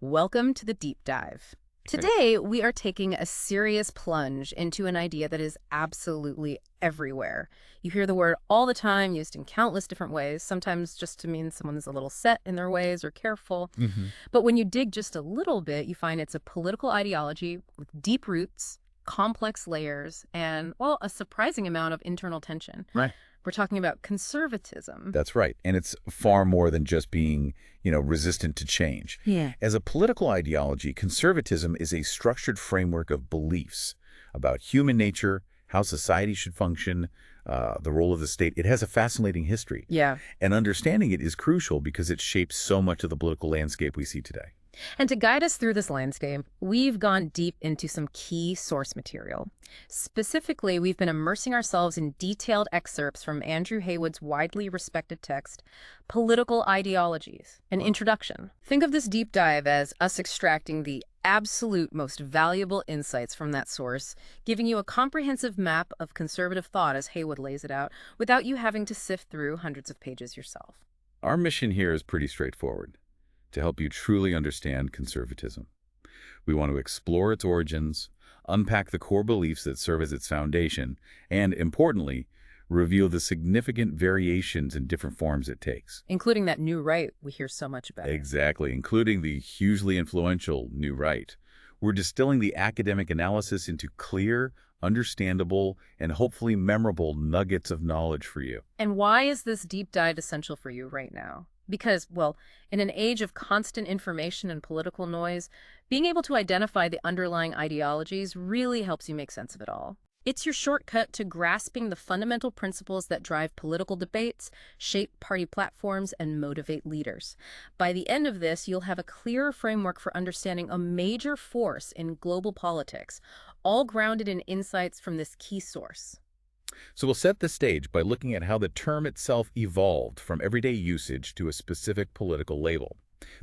Welcome to the deep dive. Today, we are taking a serious plunge into an idea that is absolutely everywhere. You hear the word all the time, used in countless different ways, sometimes just to mean someone is a little set in their ways or careful. Hmm. But when you dig just a little bit, you find it's a political ideology with deep roots, complex layers, and, well, a surprising amount of internal tension. Right. We're talking about conservatism. That's right. And it's far more than just being, resistant to change. Yeah. As a political ideology, conservatism is a structured framework of beliefs about human nature, how society should function, the role of the state. It has a fascinating history. Yeah. And understanding it is crucial because it shapes so much of the political landscape we see today. And to guide us through this landscape, we've gone deep into some key source material. Specifically, we've been immersing ourselves in detailed excerpts from Andrew Haywood's widely respected text, Political Ideologies, an introduction. Think of this deep dive as us extracting the absolute most valuable insights from that source, giving you a comprehensive map of conservative thought as Haywood lays it out, without you having to sift through hundreds of pages yourself. Our mission here is pretty straightforward: to help you truly understand conservatism. We want to explore its origins, unpack the core beliefs that serve as its foundation, and, importantly, reveal the significant variations in different forms it takes. Including that new right we hear so much about. Exactly, including the hugely influential New Right. We're distilling the academic analysis into clear, understandable, and hopefully memorable nuggets of knowledge for you. And why is this deep dive essential for you right now? Because, well, in an age of constant information and political noise, being able to identify the underlying ideologies really helps you make sense of it all. It's your shortcut to grasping the fundamental principles that drive political debates, shape party platforms, and motivate leaders. By the end of this, you'll have a clearer framework for understanding a major force in global politics, all grounded in insights from this key source. So we'll set the stage by looking at how the term itself evolved from everyday usage to a specific political label.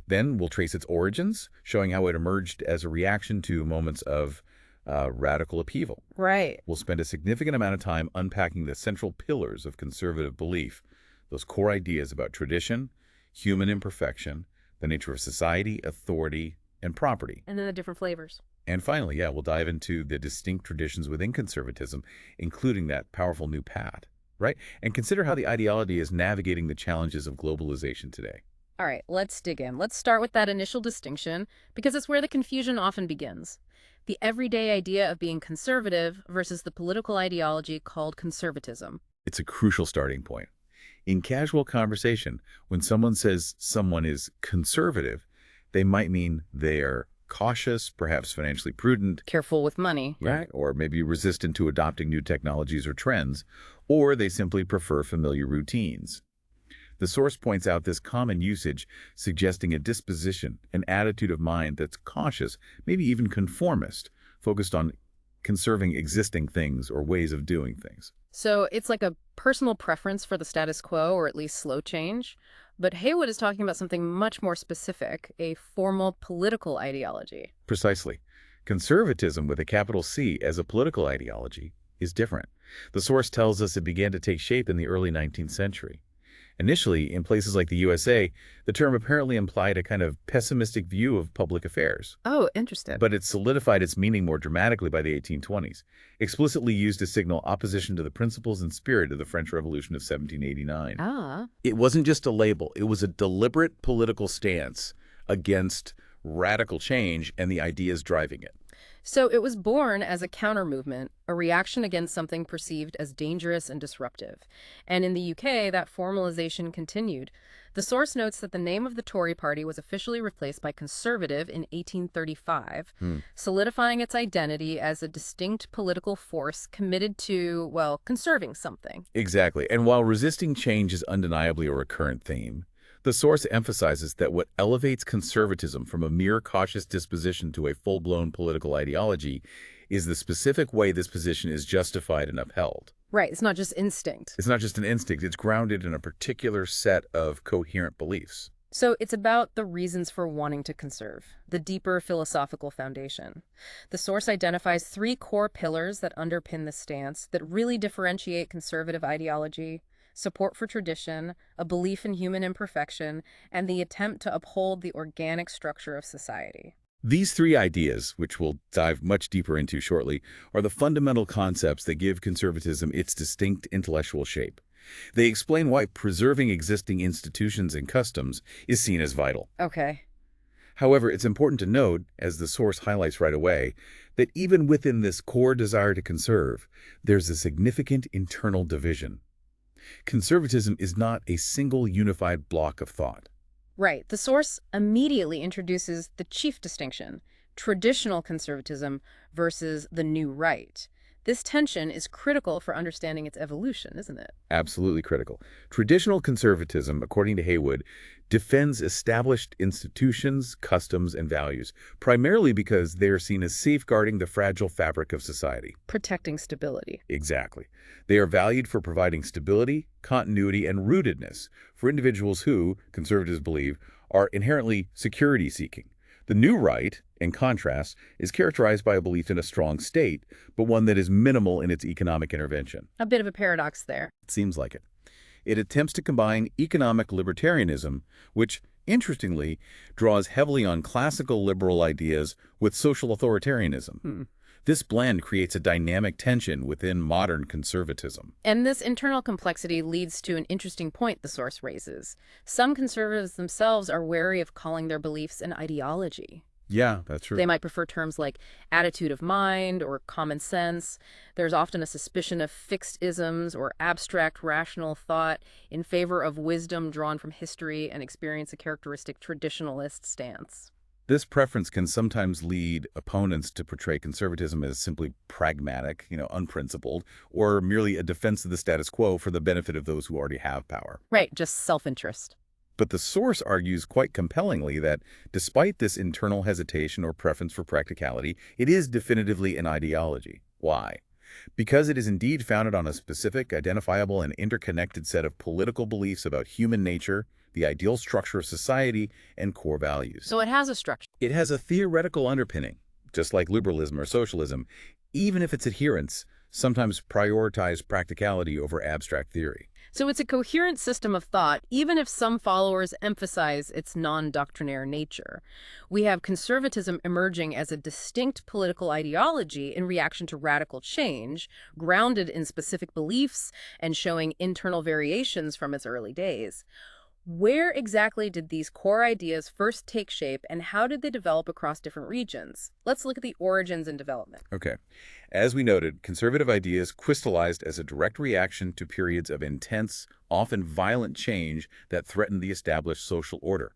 Then we'll trace its origins, showing how it emerged as a reaction to moments of radical upheaval. Right. We'll spend a significant amount of time unpacking the central pillars of conservative belief, those core ideas about tradition, human imperfection, the nature of society, authority, and property. And then the different flavors. And finally, we'll dive into the distinct traditions within conservatism, including that powerful new path, right? And consider how the ideology is navigating the challenges of globalization today. All right, let's dig in. Let's start with that initial distinction, because it's where the confusion often begins. The everyday idea of being conservative versus the political ideology called conservatism. It's a crucial starting point. In casual conversation, when someone says someone is conservative, they might mean they're cautious, perhaps financially prudent, Careful with money. right? Or maybe resistant to adopting new technologies or trends, or they simply prefer familiar routines. The source points out this common usage, suggesting a disposition, an attitude of mind that's cautious, maybe even conformist, focused on conserving existing things or ways of doing things. So it's like a personal preference for the status quo, or at least slow change. But Haywood is talking about something much more specific, a formal political ideology. Precisely. Conservatism with a capital C as a political ideology is different. The source tells us it began to take shape in the early 19th century. Initially, in places like the USA, the term apparently implied a kind of pessimistic view of public affairs. Oh, interesting. But it solidified its meaning more dramatically by the 1820s, explicitly used to signal opposition to the principles and spirit of the French Revolution of 1789. Ah. It wasn't just a label, it was a deliberate political stance against radical change and the ideas driving it. So it was born as a counter-movement, a reaction against something perceived as dangerous and disruptive. And in the UK, that formalization continued. The source notes that the name of the Tory party was officially replaced by Conservative in 1835, solidifying its identity as a distinct political force committed to, well, conserving something. Exactly. And while resisting change is undeniably a recurrent theme, the source emphasizes that what elevates conservatism from a mere cautious disposition to a full-blown political ideology is the specific way this position is justified and upheld. Right, it's not just instinct. It's not just an instinct, it's grounded in a particular set of coherent beliefs. So it's about the reasons for wanting to conserve, the deeper philosophical foundation. The source identifies three core pillars that underpin the stance that really differentiate conservative ideology: support for tradition, a belief in human imperfection, and the attempt to uphold the organic structure of society. These three ideas, which we'll dive much deeper into shortly, are the fundamental concepts that give conservatism its distinct intellectual shape. They explain why preserving existing institutions and customs is seen as vital. Okay. However, it's important to note, as the source highlights right away, that even within this core desire to conserve, there's a significant internal division. Conservatism is not a single unified block of thought. Right. The source immediately introduces the chief distinction, traditional conservatism versus the new right. This tension is critical for understanding its evolution, isn't it? Absolutely critical. Traditional conservatism, according to Haywood, defends established institutions, customs, and values, primarily because they are seen as safeguarding the fragile fabric of society. Protecting stability. Exactly. They are valued for providing stability, continuity, and rootedness for individuals who, conservatives believe, are inherently security-seeking. The new right, in contrast, is characterized by a belief in a strong state, but one that is minimal in its economic intervention. A bit of a paradox there. It seems like it. It attempts to combine economic libertarianism, which, interestingly, draws heavily on classical liberal ideas with social authoritarianism. This blend creates a dynamic tension within modern conservatism. And this internal complexity leads to an interesting point the source raises. Some conservatives themselves are wary of calling their beliefs an ideology. Yeah, that's true. They might prefer terms like attitude of mind or common sense. There's often a suspicion of fixed isms or abstract rational thought in favor of wisdom drawn from history and experience, a characteristic traditionalist stance. This preference can sometimes lead opponents to portray conservatism as simply pragmatic, unprincipled, or merely a defense of the status quo for the benefit of those who already have power. Right, just self-interest. But the source argues quite compellingly that despite this internal hesitation or preference for practicality, it is definitively an ideology. Why? Because it is indeed founded on a specific, identifiable, and interconnected set of political beliefs about human nature, the ideal structure of society, and core values. So it has a structure. It has a theoretical underpinning, just like liberalism or socialism, even if its adherents sometimes prioritize practicality over abstract theory. So it's a coherent system of thought, even if some followers emphasize its non-doctrinaire nature. We have conservatism emerging as a distinct political ideology in reaction to radical change, grounded in specific beliefs and showing internal variations from its early days. Where exactly did these core ideas first take shape, and how did they develop across different regions? Let's look at the origins and development. Okay. As we noted, conservative ideas crystallized as a direct reaction to periods of intense, often violent change that threatened the established social order.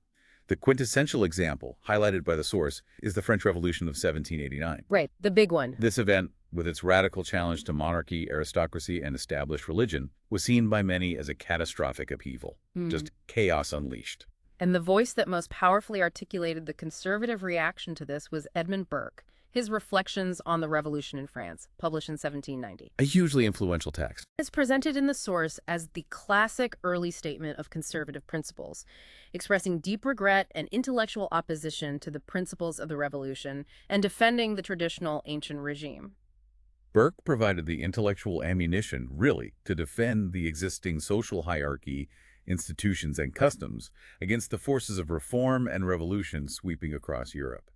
The quintessential example, highlighted by the source, is the French Revolution of 1789. Right, the big one. This event, with its radical challenge to monarchy, aristocracy, and established religion, was seen by many as a catastrophic upheaval, just chaos unleashed. And the voice that most powerfully articulated the conservative reaction to this was Edmund Burke. His Reflections on the Revolution in France, published in 1790. A hugely influential text. Is presented in the source as the classic early statement of conservative principles, expressing deep regret and intellectual opposition to the principles of the revolution and defending the traditional ancient regime. Burke provided the intellectual ammunition, really, to defend the existing social hierarchy, institutions, and customs against the forces of reform and revolution sweeping across Europe.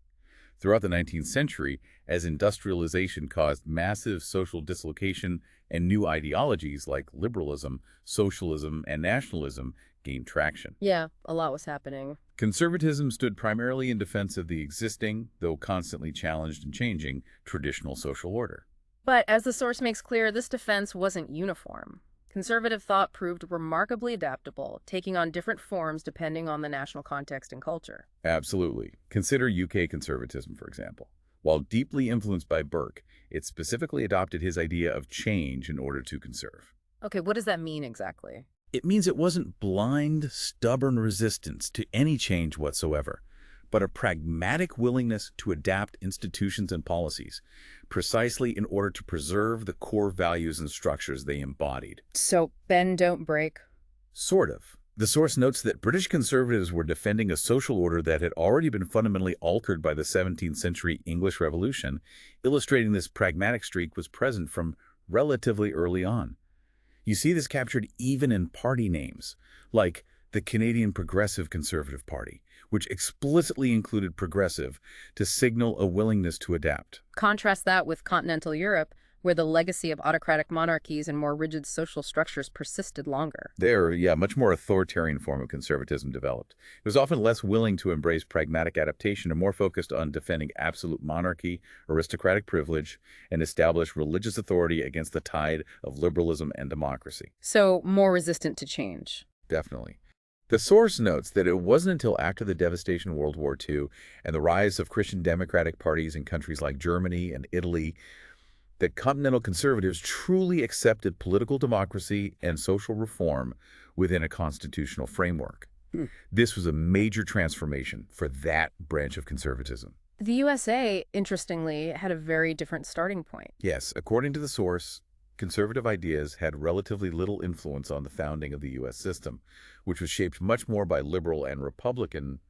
Throughout the 19th century, as industrialization caused massive social dislocation and new ideologies like liberalism, socialism, and nationalism gained traction. Yeah, a lot was happening. Conservatism stood primarily in defense of the existing, though constantly challenged and changing, traditional social order. But as the source makes clear, this defense wasn't uniform. Conservative thought proved remarkably adaptable, taking on different forms depending on the national context and culture. Absolutely. Consider UK conservatism, for example. While deeply influenced by Burke, it specifically adopted his idea of change in order to conserve. Okay, what does that mean exactly? It means it wasn't blind, stubborn resistance to any change whatsoever, but a pragmatic willingness to adapt institutions and policies, precisely in order to preserve the core values and structures they embodied. So, bend, don't break? Sort of. The source notes that British conservatives were defending a social order that had already been fundamentally altered by the 17th century English Revolution, illustrating this pragmatic streak was present from relatively early on. You see this captured even in party names, like the Canadian Progressive Conservative Party, which explicitly included progressive to signal a willingness to adapt. Contrast that with continental Europe, where the legacy of autocratic monarchies and more rigid social structures persisted longer. There, yeah, much more authoritarian form of conservatism developed. It was often less willing to embrace pragmatic adaptation and more focused on defending absolute monarchy, aristocratic privilege, and established religious authority against the tide of liberalism and democracy. So, more resistant to change. Definitely. The source notes that it wasn't until after the devastation of World War II and the rise of Christian democratic parties in countries like Germany and Italy that continental conservatives truly accepted political democracy and social reform within a constitutional framework. Hmm. This was a major transformation for that branch of conservatism. The USA, interestingly, had a very different starting point. Yes, according to the source, conservative ideas had relatively little influence on the founding of the U.S. system, which was shaped much more by liberal and Republican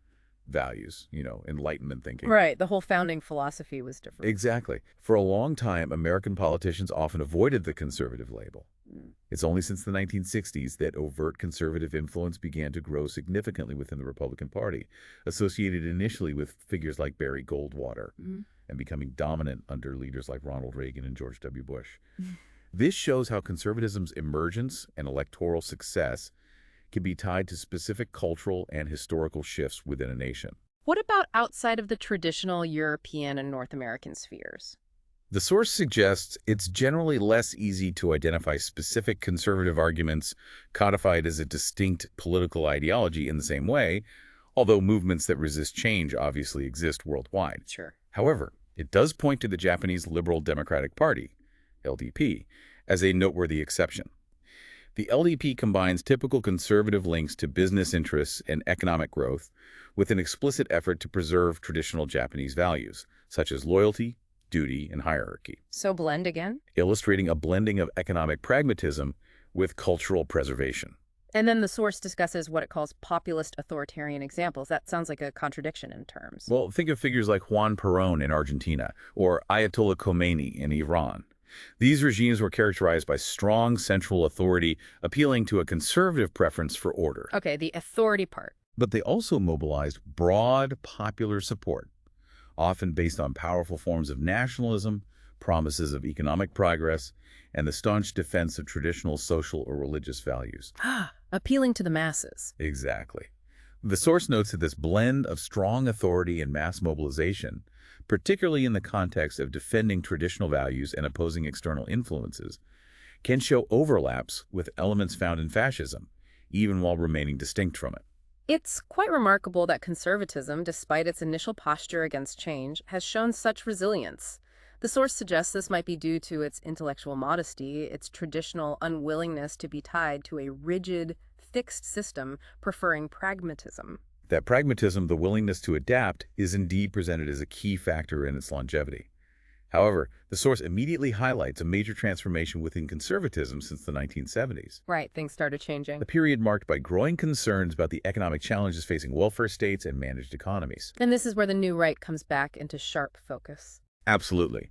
values, Enlightenment thinking. Right, the whole founding philosophy was different. Exactly. For a long time, American politicians often avoided the conservative label. Mm. It's only since the 1960s that overt conservative influence began to grow significantly within the Republican Party, associated initially with figures like Barry Goldwater Mhm. and becoming dominant under leaders like Ronald Reagan and George W. Bush. This shows how conservatism's emergence and electoral success can be tied to specific cultural and historical shifts within a nation. What about outside of the traditional European and North American spheres? The source suggests it's generally less easy to identify specific conservative arguments codified as a distinct political ideology in the same way, although movements that resist change obviously exist worldwide. Sure. However, it does point to the Japanese Liberal Democratic Party, LDP, as a noteworthy exception. The LDP combines typical conservative links to business interests and economic growth with an explicit effort to preserve traditional Japanese values, such as loyalty, duty, and hierarchy, So blend again? illustrating a blending of economic pragmatism with cultural preservation. And then the source discusses what it calls populist authoritarian examples. That sounds like a contradiction in terms. Well, think of figures like Juan Perón in Argentina or Ayatollah Khomeini in Iran. These regimes were characterized by strong central authority, appealing to a conservative preference for order. Okay, the authority part. But they also mobilized broad popular support, often based on powerful forms of nationalism, promises of economic progress, and the staunch defense of traditional social or religious values. Appealing to the masses. Exactly. The source notes that this blend of strong authority and mass mobilization, particularly in the context of defending traditional values and opposing external influences, can show overlaps with elements found in fascism, even while remaining distinct from it. It's quite remarkable that conservatism, despite its initial posture against change, has shown such resilience. The source suggests this might be due to its intellectual modesty, its traditional unwillingness to be tied to a rigid, fixed system, preferring pragmatism. That pragmatism, the willingness to adapt, is indeed presented as a key factor in its longevity. However, the source immediately highlights a major transformation within conservatism since the 1970s. Right, things started changing. A period marked by growing concerns about the economic challenges facing welfare states and managed economies. And this is where the new right comes back into sharp focus. Absolutely.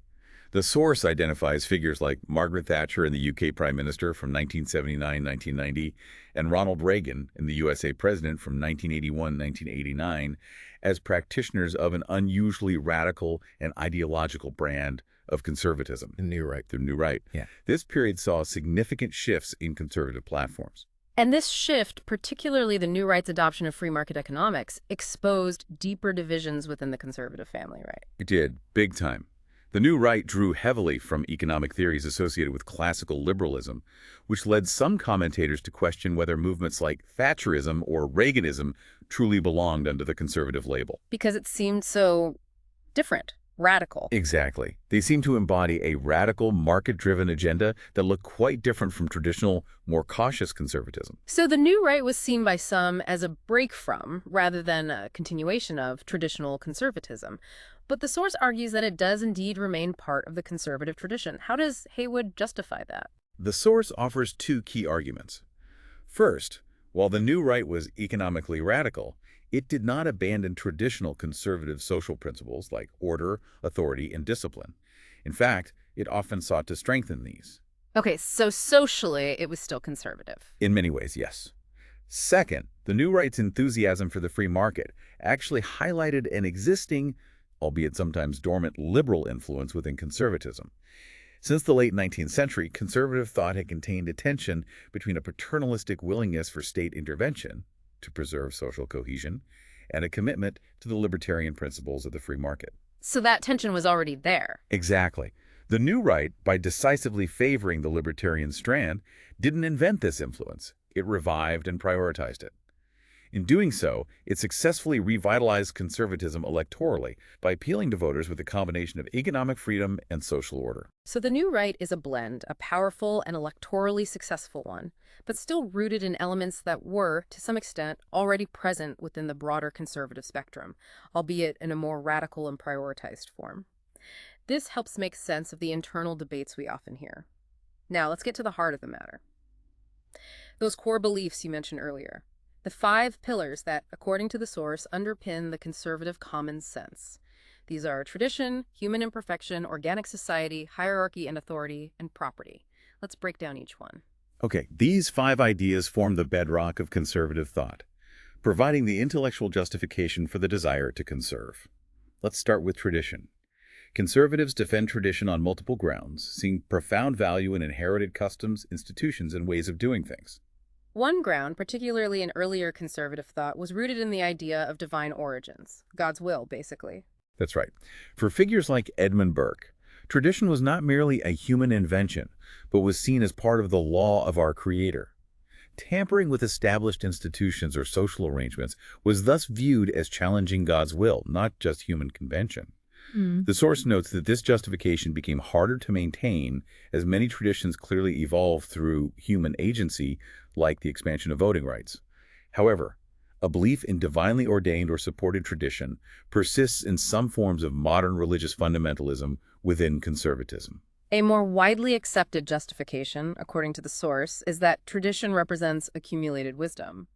The source identifies figures like Margaret Thatcher and the UK Prime Minister from 1979-1990 and Ronald Reagan and the USA President from 1981-1989 as practitioners of an unusually radical and ideological brand of conservatism. The new right. The new right. Yeah. This period saw significant shifts in conservative platforms. And this shift, particularly the new right's adoption of free market economics, exposed deeper divisions within the conservative family, right? It did, big time. The new right drew heavily from economic theories associated with classical liberalism, which led some commentators to question whether movements like Thatcherism or Reaganism truly belonged under the conservative label. Because it seemed so different, radical. Exactly. They seemed to embody a radical, market-driven agenda that looked quite different from traditional, more cautious conservatism. So the new right was seen by some as a break from, rather than a continuation of, traditional conservatism. But the source argues that it does indeed remain part of the conservative tradition. How does Haywood justify that? The source offers two key arguments. First, while the new right was economically radical, it did not abandon traditional conservative social principles like order, authority, and discipline. In fact, it often sought to strengthen these. Okay, so socially, it was still conservative. In many ways, yes. Second, the new right's enthusiasm for the free market actually highlighted an existing, albeit sometimes dormant, liberal influence within conservatism. Since the late 19th century, conservative thought had contained a tension between a paternalistic willingness for state intervention to preserve social cohesion and a commitment to the libertarian principles of the free market. So that tension was already there. Exactly. The new right, by decisively favoring the libertarian strand, didn't invent this influence. It revived and prioritized it. In doing so, it successfully revitalized conservatism electorally by appealing to voters with a combination of economic freedom and social order. So the new right is a blend, a powerful and electorally successful one, but still rooted in elements that were, to some extent, already present within the broader conservative spectrum, albeit in a more radical and prioritized form. This helps make sense of the internal debates we often hear. Now, let's get to the heart of the matter. Those core beliefs you mentioned earlier. The 5 pillars that, according to the source, underpin the conservative common sense. These are tradition, human imperfection, organic society, hierarchy and authority, and property. Let's break down each one. Okay, these 5 ideas form the bedrock of conservative thought, providing the intellectual justification for the desire to conserve. Let's start with tradition. Conservatives defend tradition on multiple grounds, seeing profound value in inherited customs, institutions, and ways of doing things. One ground, particularly in earlier conservative thought, was rooted in the idea of divine origins, God's will, basically. That's right. For figures like Edmund Burke, tradition was not merely a human invention, but was seen as part of the law of our Creator. Tampering with established institutions or social arrangements was thus viewed as challenging God's will, not just human convention. The source notes that this justification became harder to maintain as many traditions clearly evolved through human agency, like the expansion of voting rights. However, a belief in divinely ordained or supported tradition persists in some forms of modern religious fundamentalism within conservatism. A more widely accepted justification, according to the source, is that tradition represents accumulated wisdom.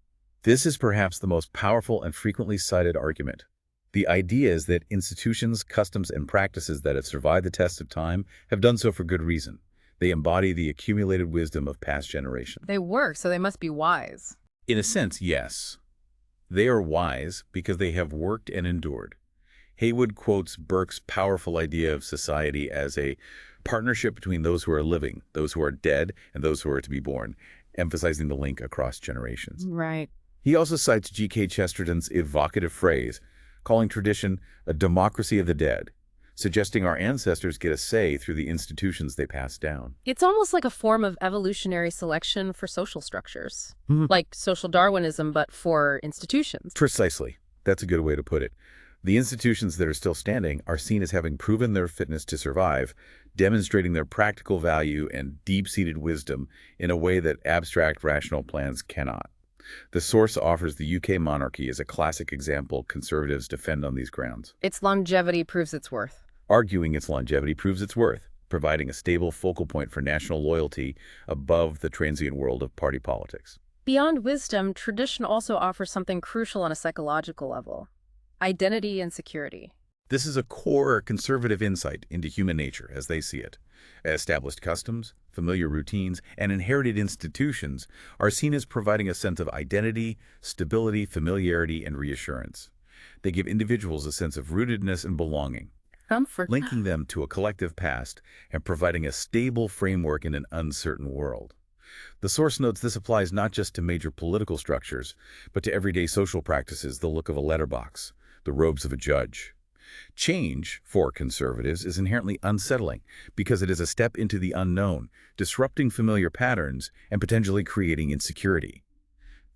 This is perhaps the most powerful and frequently cited argument. The idea is that institutions, customs, and practices that have survived the test of time have done so for good reason. They embody the accumulated wisdom of past generations. They work, so they must be wise. In a sense, yes. They are wise because they have worked and endured. Haywood quotes Burke's powerful idea of society as a partnership between those who are living, those who are dead, and those who are to be born, emphasizing the link across generations. Right. He also cites G.K. Chesterton's evocative phrase, calling tradition a democracy of the dead, suggesting our ancestors get a say through the institutions they pass down. It's almost like a form of evolutionary selection for social structures, like social Darwinism, but for institutions. Precisely. That's a good way to put it. The institutions that are still standing are seen as having proven their fitness to survive, demonstrating their practical value and deep-seated wisdom in a way that abstract rational plans cannot. The source offers the UK monarchy as a classic example conservatives defend on these grounds. Its longevity proves its worth. Arguing its longevity proves its worth, providing a stable focal point for national loyalty above the transient world of party politics. Beyond wisdom, tradition also offers something crucial on a psychological level: identity and security. This is a core conservative insight into human nature as they see it. Established customs, familiar routines, and inherited institutions are seen as providing a sense of identity, stability, familiarity, and reassurance. They give individuals a sense of rootedness and belonging, Comfort. linking them to a collective past and providing a stable framework in an uncertain world. The source notes this applies not just to major political structures, but to everyday social practices, the look of a letterbox, the robes of a judge. Change, for conservatives, is inherently unsettling because it is a step into the unknown, disrupting familiar patterns and potentially creating insecurity.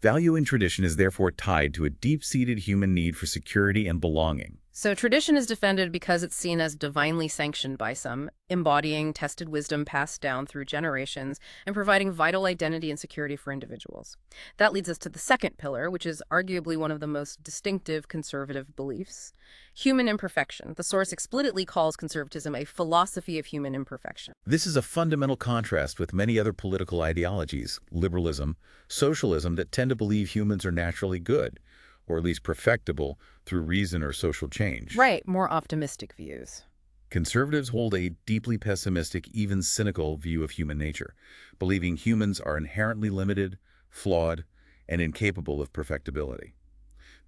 Value in tradition is therefore tied to a deep-seated human need for security and belonging. So tradition is defended because it's seen as divinely sanctioned by some, embodying tested wisdom passed down through generations and providing vital identity and security for individuals. That leads us to the second pillar, which is arguably one of the most distinctive conservative beliefs: human imperfection. The source explicitly calls conservatism a philosophy of human imperfection. This is a fundamental contrast with many other political ideologies, liberalism, socialism, that tend to believe humans are naturally good, or at least perfectible through reason or social change. Right, more optimistic views. Conservatives hold a deeply pessimistic, even cynical view of human nature, believing humans are inherently limited, flawed, and incapable of perfectibility.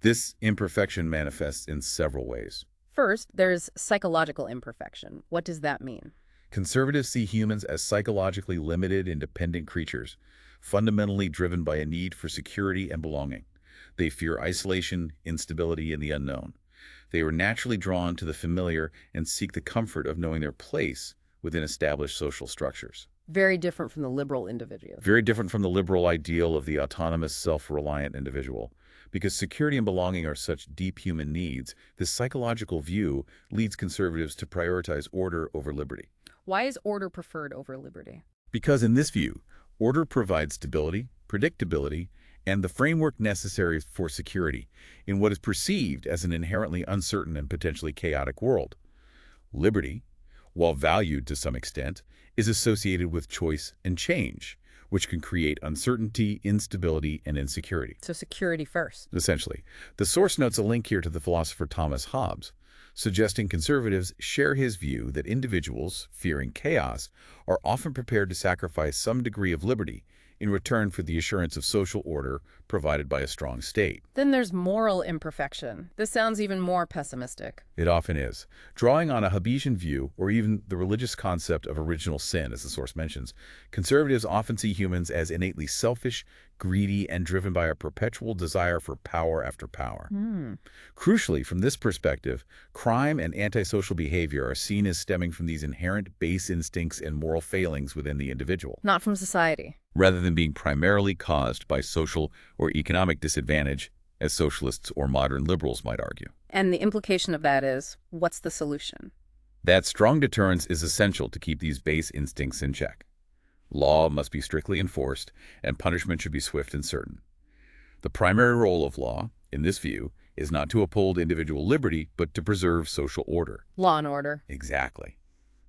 This imperfection manifests in several ways. First, there's psychological imperfection. What does that mean? Conservatives see humans as psychologically limited, independent creatures, fundamentally driven by a need for security and belonging. They fear isolation, instability, and the unknown. They are naturally drawn to the familiar and seek the comfort of knowing their place within established social structures. Very different from the liberal individual. Very different from the liberal ideal of the autonomous, self-reliant individual. Because security and belonging are such deep human needs, this psychological view leads conservatives to prioritize order over liberty. Why is order preferred over liberty? Because in this view, order provides stability, predictability, and the framework necessary for security in what is perceived as an inherently uncertain and potentially chaotic world. Liberty, while valued to some extent, is associated with choice and change, which can create uncertainty, instability, and insecurity. So security first. Essentially, the source notes a link here to the philosopher Thomas Hobbes, suggesting conservatives share his view that individuals, fearing chaos, are often prepared to sacrifice some degree of liberty in return for the assurance of social order provided by a strong state. Then there's moral imperfection. This sounds even more pessimistic. It often is. Drawing on a Hobbesian view, or even the religious concept of original sin, as the source mentions, conservatives often see humans as innately selfish, greedy, and driven by a perpetual desire for power after power. Crucially, from this perspective, crime and antisocial behavior are seen as stemming from these inherent base instincts and moral failings within the individual, Not from society. rather than being primarily caused by social or economic disadvantage, as socialists or modern liberals might argue. And the implication of that is, what's the solution? That strong deterrence is essential to keep these base instincts in check. Law must be strictly enforced, and punishment should be swift and certain. The primary role of law, in this view, is not to uphold individual liberty, but to preserve social order. Law and order. Exactly.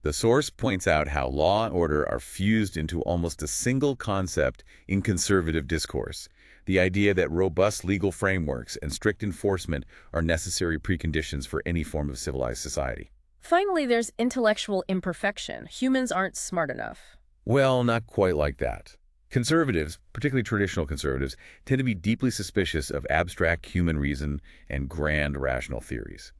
The source points out how law and order are fused into almost a single concept in conservative discourse, the idea that robust legal frameworks and strict enforcement are necessary preconditions for any form of civilized society. Finally, there's intellectual imperfection. Humans aren't smart enough. Well, not quite like that. Conservatives, particularly traditional conservatives, tend to be deeply suspicious of abstract human reason and grand rational theories.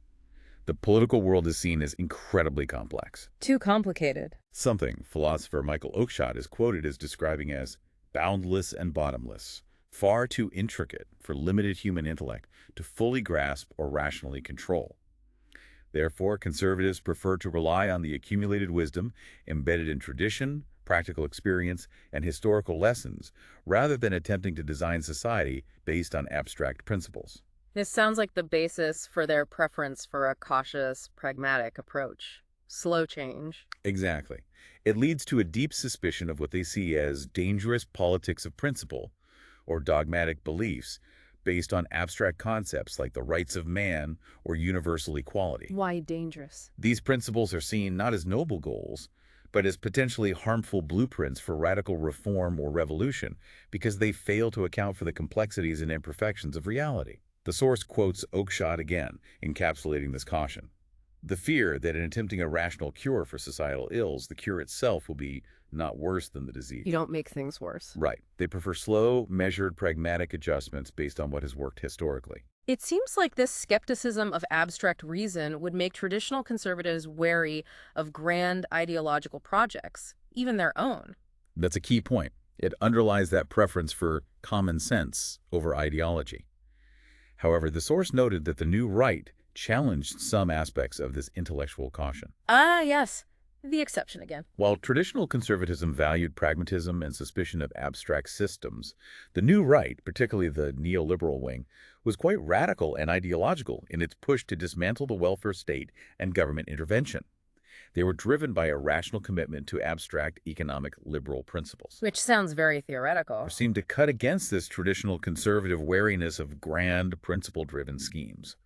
The political world is seen as incredibly complex. Too complicated. Something philosopher Michael Oakeshott is quoted as describing as boundless and bottomless, far too intricate for limited human intellect to fully grasp or rationally control. Therefore, conservatives prefer to rely on the accumulated wisdom embedded in tradition, practical experience, and historical lessons, rather than attempting to design society based on abstract principles. This sounds like the basis for their preference for a cautious, pragmatic approach. Slow change. Exactly. It leads to a deep suspicion of what they see as dangerous politics of principle, or dogmatic beliefs, based on abstract concepts like the rights of man or universal equality. Why dangerous? These principles are seen not as noble goals, but as potentially harmful blueprints for radical reform or revolution because they fail to account for the complexities and imperfections of reality. The source quotes Oakeshott again, encapsulating this caution. The fear that in attempting a rational cure for societal ills, the cure itself will be not worse than the disease. You don't make things worse. Right. They prefer slow, measured, pragmatic adjustments based on what has worked historically. It seems like this skepticism of abstract reason would make traditional conservatives wary of grand ideological projects, even their own. That's a key point. It underlies that preference for common sense over ideology. However, the source noted that the new right challenged some aspects of this intellectual caution. Ah, yes. The exception again. While traditional conservatism valued pragmatism and suspicion of abstract systems, the new right, particularly the neoliberal wing, was quite radical and ideological in its push to dismantle the welfare state and government intervention. They were driven by a rational commitment to abstract economic liberal principles, Which sounds very theoretical. which seemed to cut against this traditional conservative wariness of grand, principle-driven schemes.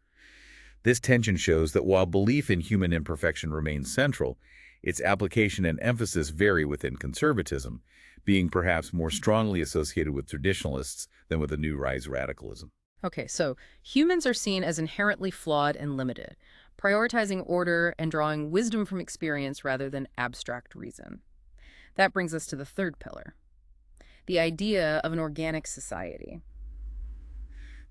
This tension shows that while belief in human imperfection remains central, its application and emphasis vary within conservatism, being perhaps more strongly associated with traditionalists than with the new rise radicalism. Okay, so humans are seen as inherently flawed and limited, prioritizing order and drawing wisdom from experience rather than abstract reason. That brings us to the third pillar, the idea of an organic society.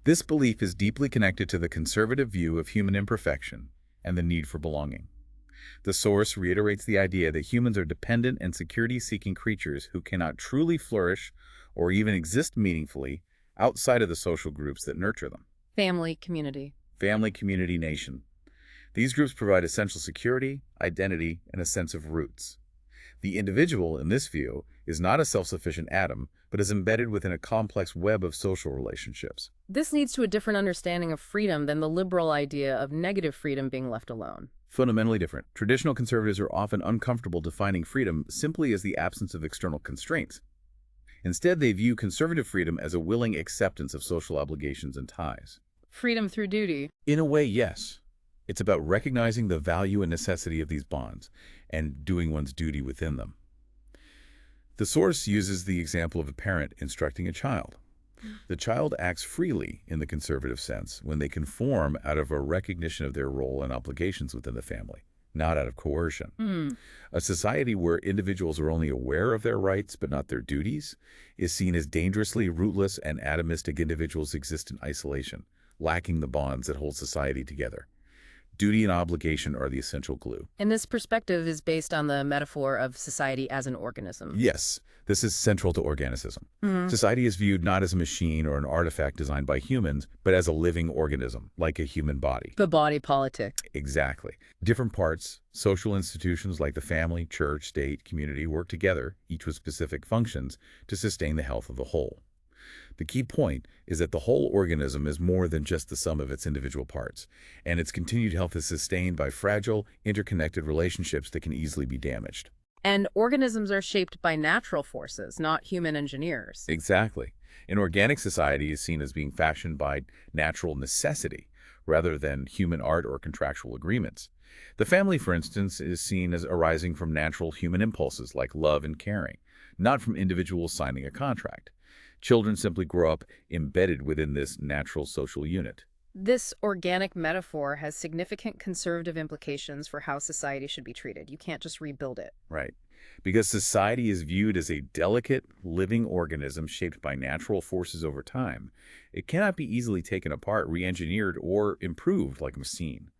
This belief is deeply connected to the conservative view of human imperfection and the need for belonging. The source reiterates the idea that humans are dependent and security-seeking creatures who cannot truly flourish or even exist meaningfully outside of the social groups that nurture them. Family, community. Family, community, nation. These groups provide essential security, identity, and a sense of roots. The individual, in this view, is not a self-sufficient atom, but is embedded within a complex web of social relationships. This leads to a different understanding of freedom than the liberal idea of negative freedom being left alone. Fundamentally different. Traditional conservatives are often uncomfortable defining freedom simply as the absence of external constraints. Instead, they view conservative freedom as a willing acceptance of social obligations and ties. Freedom through duty. In a way, yes. It's about recognizing the value and necessity of these bonds and doing one's duty within them. The source uses the example of a parent instructing a child. The child acts freely in the conservative sense when they conform out of a recognition of their role and obligations within the family, not out of coercion. A society where individuals are only aware of their rights but not their duties is seen as dangerously rootless, and atomistic individuals exist in isolation, lacking the bonds that hold society together. Duty and obligation are the essential glue. And this perspective is based on the metaphor of society as an organism. Yes, this is central to organicism. Society is viewed not as a machine or an artifact designed by humans, but as a living organism, like a human body. The body politic. Exactly. Different parts, social institutions like the family, church, state, community, work together, each with specific functions, to sustain the health of the whole. The key point is that the whole organism is more than just the sum of its individual parts, and its continued health is sustained by fragile, interconnected relationships that can easily be damaged. And organisms are shaped by natural forces, not human engineers. Exactly. An organic society is seen as being fashioned by natural necessity, rather than human art or contractual agreements. The family, for instance, is seen as arising from natural human impulses like love and caring, not from individuals signing a contract. Children simply grow up embedded within this natural social unit. This organic metaphor has significant conservative implications for how society should be treated. You can't just rebuild it. Right. Because society is viewed as a delicate, living organism shaped by natural forces over time, it cannot be easily taken apart, re-engineered, or improved like a machine.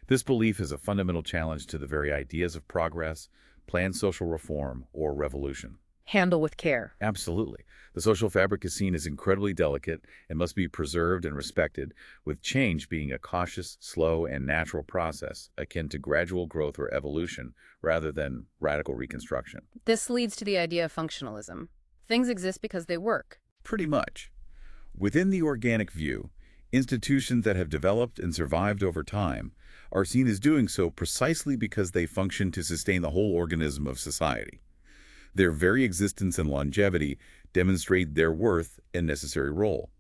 This belief is a fundamental challenge to the very ideas of progress, planned social reform, or revolution. Handle with care. Absolutely. The social fabric is seen as incredibly delicate and must be preserved and respected, with change being a cautious, slow, and natural process akin to gradual growth or evolution rather than radical reconstruction. This leads to the idea of functionalism. Things exist because they work. Pretty much. Within the organic view, institutions that have developed and survived over time are seen as doing so precisely because they function to sustain the whole organism of society. Their very existence and longevity demonstrate their worth and necessary role.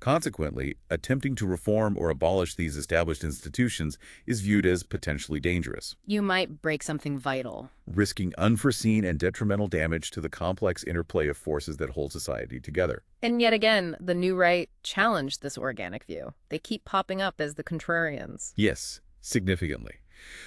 Consequently, attempting to reform or abolish these established institutions is viewed as potentially dangerous, You might break something vital. risking unforeseen and detrimental damage to the complex interplay of forces that hold society together. And yet again, the new right challenged this organic view. They keep popping up as the contrarians. Yes, significantly.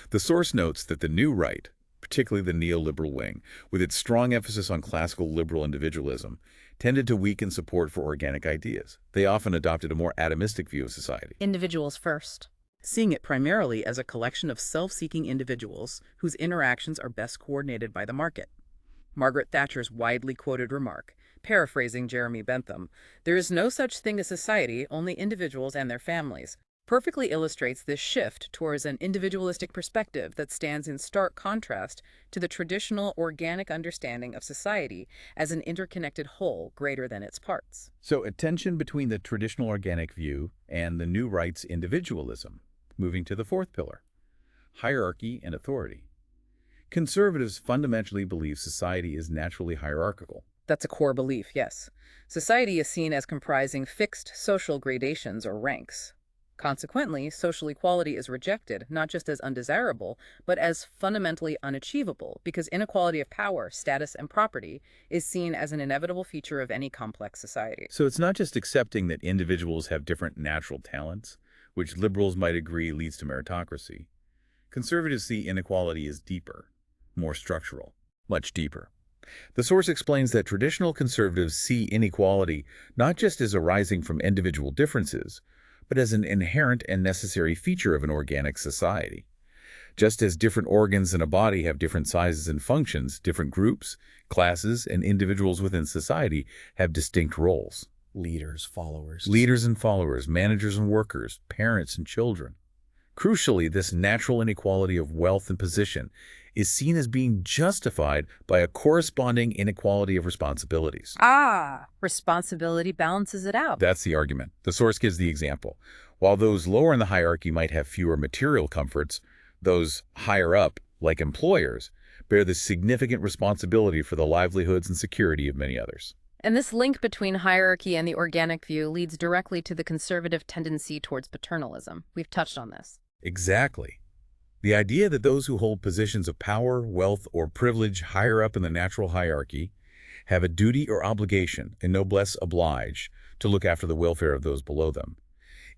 The source notes that the new right, particularly the neoliberal wing, with its strong emphasis on classical liberal individualism, tended to weaken support for organic ideas. They often adopted a more atomistic view of society. Individuals first. Seeing it primarily as a collection of self-seeking individuals whose interactions are best coordinated by the market. Margaret Thatcher's widely quoted remark, paraphrasing Jeremy Bentham, "There is no such thing as society, only individuals and their families," perfectly illustrates this shift towards an individualistic perspective that stands in stark contrast to the traditional organic understanding of society as an interconnected whole greater than its parts. So a tension between the traditional organic view and the new right's individualism. Moving to the fourth pillar, hierarchy and authority. Conservatives fundamentally believe society is naturally hierarchical. That's a core belief, yes. Society is seen as comprising fixed social gradations or ranks. Consequently, social equality is rejected not just as undesirable, but as fundamentally unachievable, because inequality of power, status, and property is seen as an inevitable feature of any complex society. So it's not just accepting that individuals have different natural talents, which liberals might agree leads to meritocracy. Conservatives see inequality as deeper, more structural, much deeper. The source explains that traditional conservatives see inequality not just as arising from individual differences, but as an inherent and necessary feature of an organic society. Just as different organs in a body have different sizes and functions, different groups, classes, and individuals within society have distinct roles. Leaders, followers. Leaders and followers, managers and workers, parents and children. Crucially, this natural inequality of wealth and position is seen as being justified by a corresponding inequality of responsibilities. Responsibility balances it out. That's the argument. The source gives the example. While those lower in the hierarchy might have fewer material comforts, those higher up, like employers, bear the significant responsibility for the livelihoods and security of many others. And this link between hierarchy and the organic view leads directly to the conservative tendency towards paternalism. We've touched on this. Exactly. The idea that those who hold positions of power, wealth, or privilege higher up in the natural hierarchy have a duty or obligation, and noblesse oblige, to look after the welfare of those below them.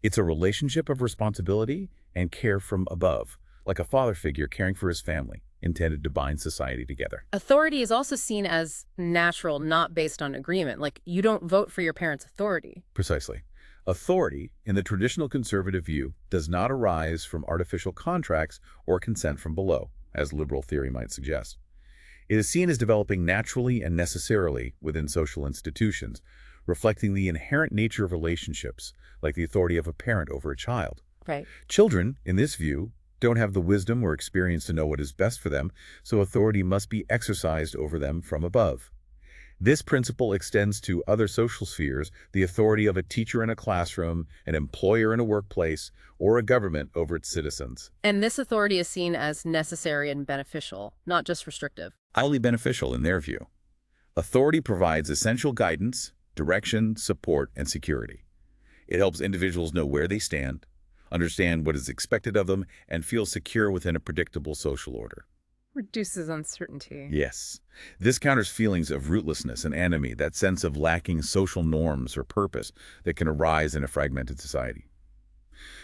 It's a relationship of responsibility and care from above, like a father figure caring for his family, intended to bind society together. Authority is also seen as natural, not based on agreement. Like, you don't vote for your parents' authority. Precisely. Authority, in the traditional conservative view, does not arise from artificial contracts or consent from below, as liberal theory might suggest. It is seen as developing naturally and necessarily within social institutions, reflecting the inherent nature of relationships, like the authority of a parent over a child. Right. Children, in this view, don't have the wisdom or experience to know what is best for them, so authority must be exercised over them from above. This principle extends to other social spheres, the authority of a teacher in a classroom, an employer in a workplace, or a government over its citizens. And this authority is seen as necessary and beneficial, not just restrictive. Highly beneficial in their view. Authority provides essential guidance, direction, support, and security. It helps individuals know where they stand, understand what is expected of them, and feel secure within a predictable social order. Reduces uncertainty. Yes. This counters feelings of rootlessness and enemy, that sense of lacking social norms or purpose that can arise in a fragmented society.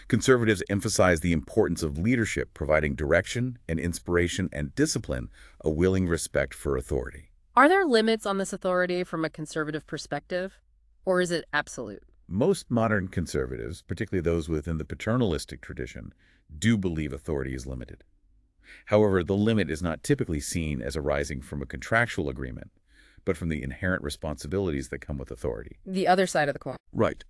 Conservatives emphasize the importance of leadership, providing direction and inspiration and discipline, a willing respect for authority. Are there limits on this authority from a conservative perspective, or is it absolute? Most modern conservatives, particularly those within the paternalistic tradition, do believe authority is limited. However, the limit is not typically seen as arising from a contractual agreement, but from the inherent responsibilities that come with authority. The other side of the coin. Right.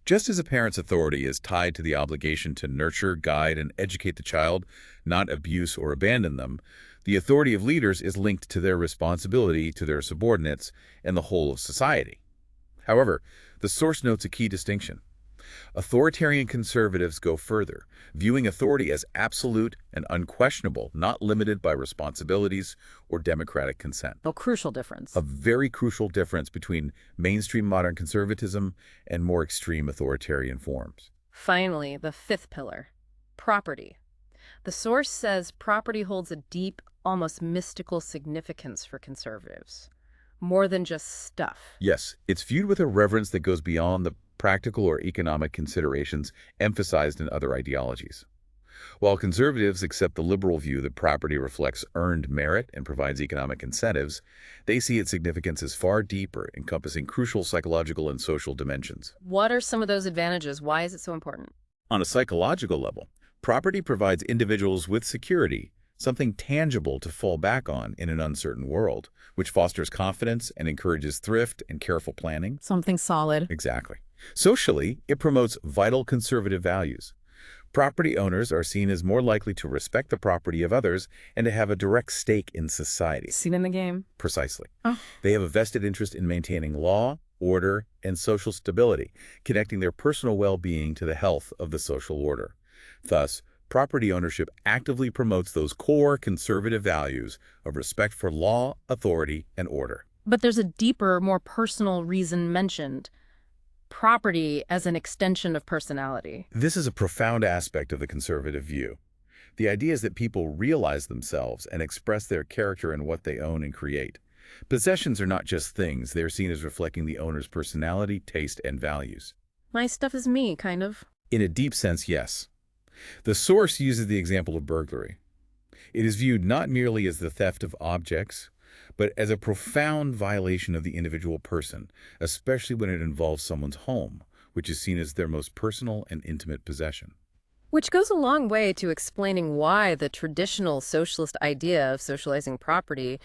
Just as a parent's authority is tied to the obligation to nurture, guide, and educate the child, not abuse or abandon them, the authority of leaders is linked to their responsibility to their subordinates and the whole of society. However, the source notes a key distinction. Authoritarian conservatives go further, viewing authority as absolute and unquestionable, not limited by responsibilities or democratic consent. A crucial difference. A very crucial difference between mainstream modern conservatism and more extreme authoritarian forms. Finally, the fifth pillar, property. The source says property holds a deep, almost mystical significance for conservatives. More than just stuff. Yes, it's viewed with a reverence that goes beyond the practical or economic considerations emphasized in other ideologies. While conservatives accept the liberal view that property reflects earned merit and provides economic incentives, they see its significance as far deeper, encompassing crucial psychological and social dimensions. What are some of those advantages? Why is it so important? On a psychological level, property provides individuals with security, something tangible to fall back on in an uncertain world, which fosters confidence and encourages thrift and careful planning. Something solid. Exactly. Socially, it promotes vital conservative values. Property owners are seen as more likely to respect the property of others and to have a direct stake in society. Seen in the game. Precisely. Oh. They have a vested interest in maintaining law, order, and social stability, connecting their personal well-being to the health of the social order. Thus, property ownership actively promotes those core conservative values of respect for law, authority, and order. But there's a deeper, more personal reason mentioned. Property as an extension of personality. This is a profound aspect of the conservative view. The idea is that people realize themselves and express their character in what they own and create. Possessions are not just things, they're seen as reflecting the owner's personality, taste, and values. My stuff is me, kind of. In a deep sense, yes. The source uses the example of burglary. It is viewed not merely as the theft of objects, but as a profound violation of the individual person, especially when it involves someone's home, which is seen as their most personal and intimate possession. Which goes a long way to explaining why the traditional socialist idea of socializing property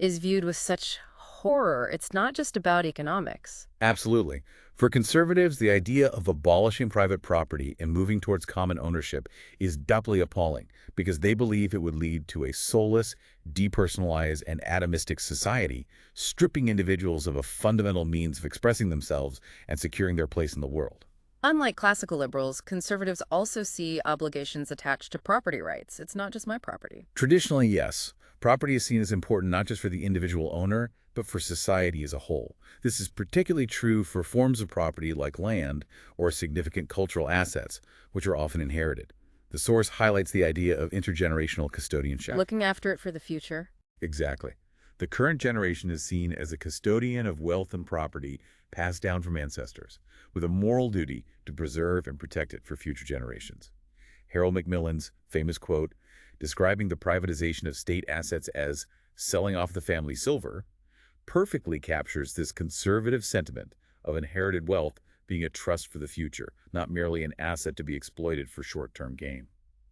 is viewed with such horror. It's not just about economics. Absolutely. For conservatives, the idea of abolishing private property and moving towards common ownership is doubly appalling because they believe it would lead to a soulless, depersonalized, and atomistic society, stripping individuals of a fundamental means of expressing themselves and securing their place in the world. Unlike classical liberals, conservatives also see obligations attached to property rights. It's not just my property. Traditionally, yes, property is seen as important not just for the individual owner, but for society as a whole. This is particularly true for forms of property like land or significant cultural assets, which are often inherited. The source highlights the idea of intergenerational custodianship. Looking after it for the future. Exactly. The current generation is seen as a custodian of wealth and property passed down from ancestors, with a moral duty to preserve and protect it for future generations. Harold Macmillan's famous quote, describing the privatization of state assets as selling off the family silver, perfectly captures this conservative sentiment of inherited wealth being a trust for the future, not merely an asset to be exploited for short-term gain.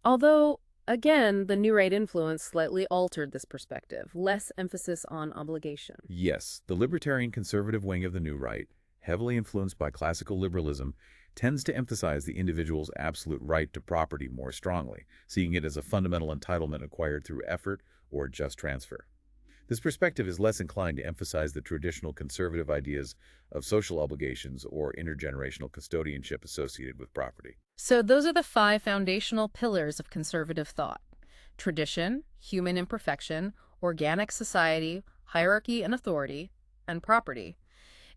Although, again, the New Right influence slightly altered this perspective, less emphasis on obligation. Yes, the libertarian conservative wing of the New Right, heavily influenced by classical liberalism, tends to emphasize the individual's absolute right to property more strongly, seeing it as a fundamental entitlement acquired through effort or just transfer. This perspective is less inclined to emphasize the traditional conservative ideas of social obligations or intergenerational custodianship associated with property. So those are the 5 foundational pillars of conservative thought: tradition, human imperfection, organic society, hierarchy and authority, and property.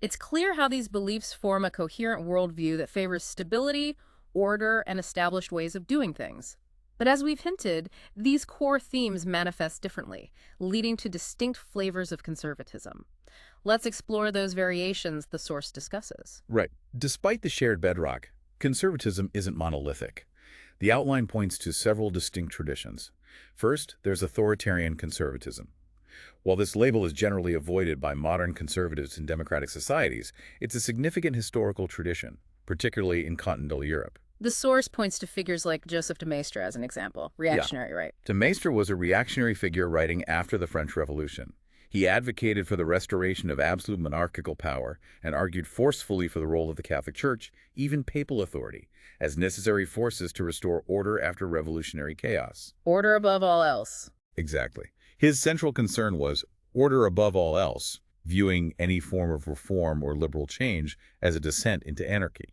It's clear how these beliefs form a coherent worldview that favors stability, order, and established ways of doing things. But as we've hinted, these core themes manifest differently, leading to distinct flavors of conservatism. Let's explore those variations the source discusses. Right. Despite the shared bedrock, conservatism isn't monolithic. The outline points to several distinct traditions. First, there's authoritarian conservatism. While this label is generally avoided by modern conservatives in democratic societies, it's a significant historical tradition, particularly in continental Europe. The source points to figures like Joseph de Maistre as an example, reactionary right. De Maistre was a reactionary figure writing after the French Revolution. He advocated for the restoration of absolute monarchical power and argued forcefully for the role of the Catholic Church, even papal authority, as necessary forces to restore order after revolutionary chaos. Order above all else. Exactly. His central concern was order above all else, viewing any form of reform or liberal change as a descent into anarchy.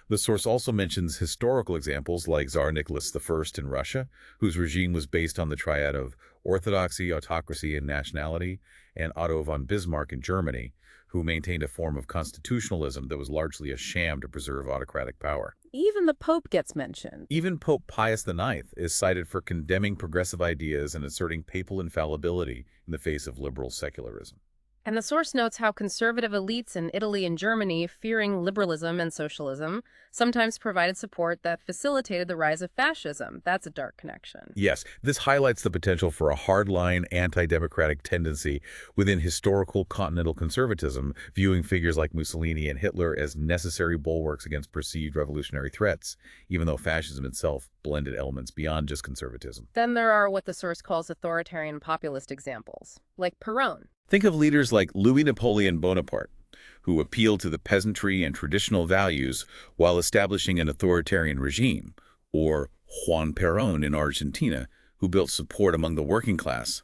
The source also mentions historical examples like Tsar Nicholas I in Russia, whose regime was based on the triad of orthodoxy, autocracy, and nationality, and Otto von Bismarck in Germany, who maintained a form of constitutionalism that was largely a sham to preserve autocratic power. Even the Pope gets mentioned. Even Pope Pius IX is cited for condemning progressive ideas and asserting papal infallibility in the face of liberal secularism. And the source notes how conservative elites in Italy and Germany, fearing liberalism and socialism, sometimes provided support that facilitated the rise of fascism. That's a dark connection. Yes, this highlights the potential for a hardline anti-democratic tendency within historical continental conservatism, viewing figures like Mussolini and Hitler as necessary bulwarks against perceived revolutionary threats, even though fascism itself blended elements beyond just conservatism. Then there are what the source calls authoritarian populist examples, like Perón. Think of leaders like Louis Napoleon Bonaparte, who appealed to the peasantry and traditional values while establishing an authoritarian regime, or Juan Perón in Argentina, who built support among the working class,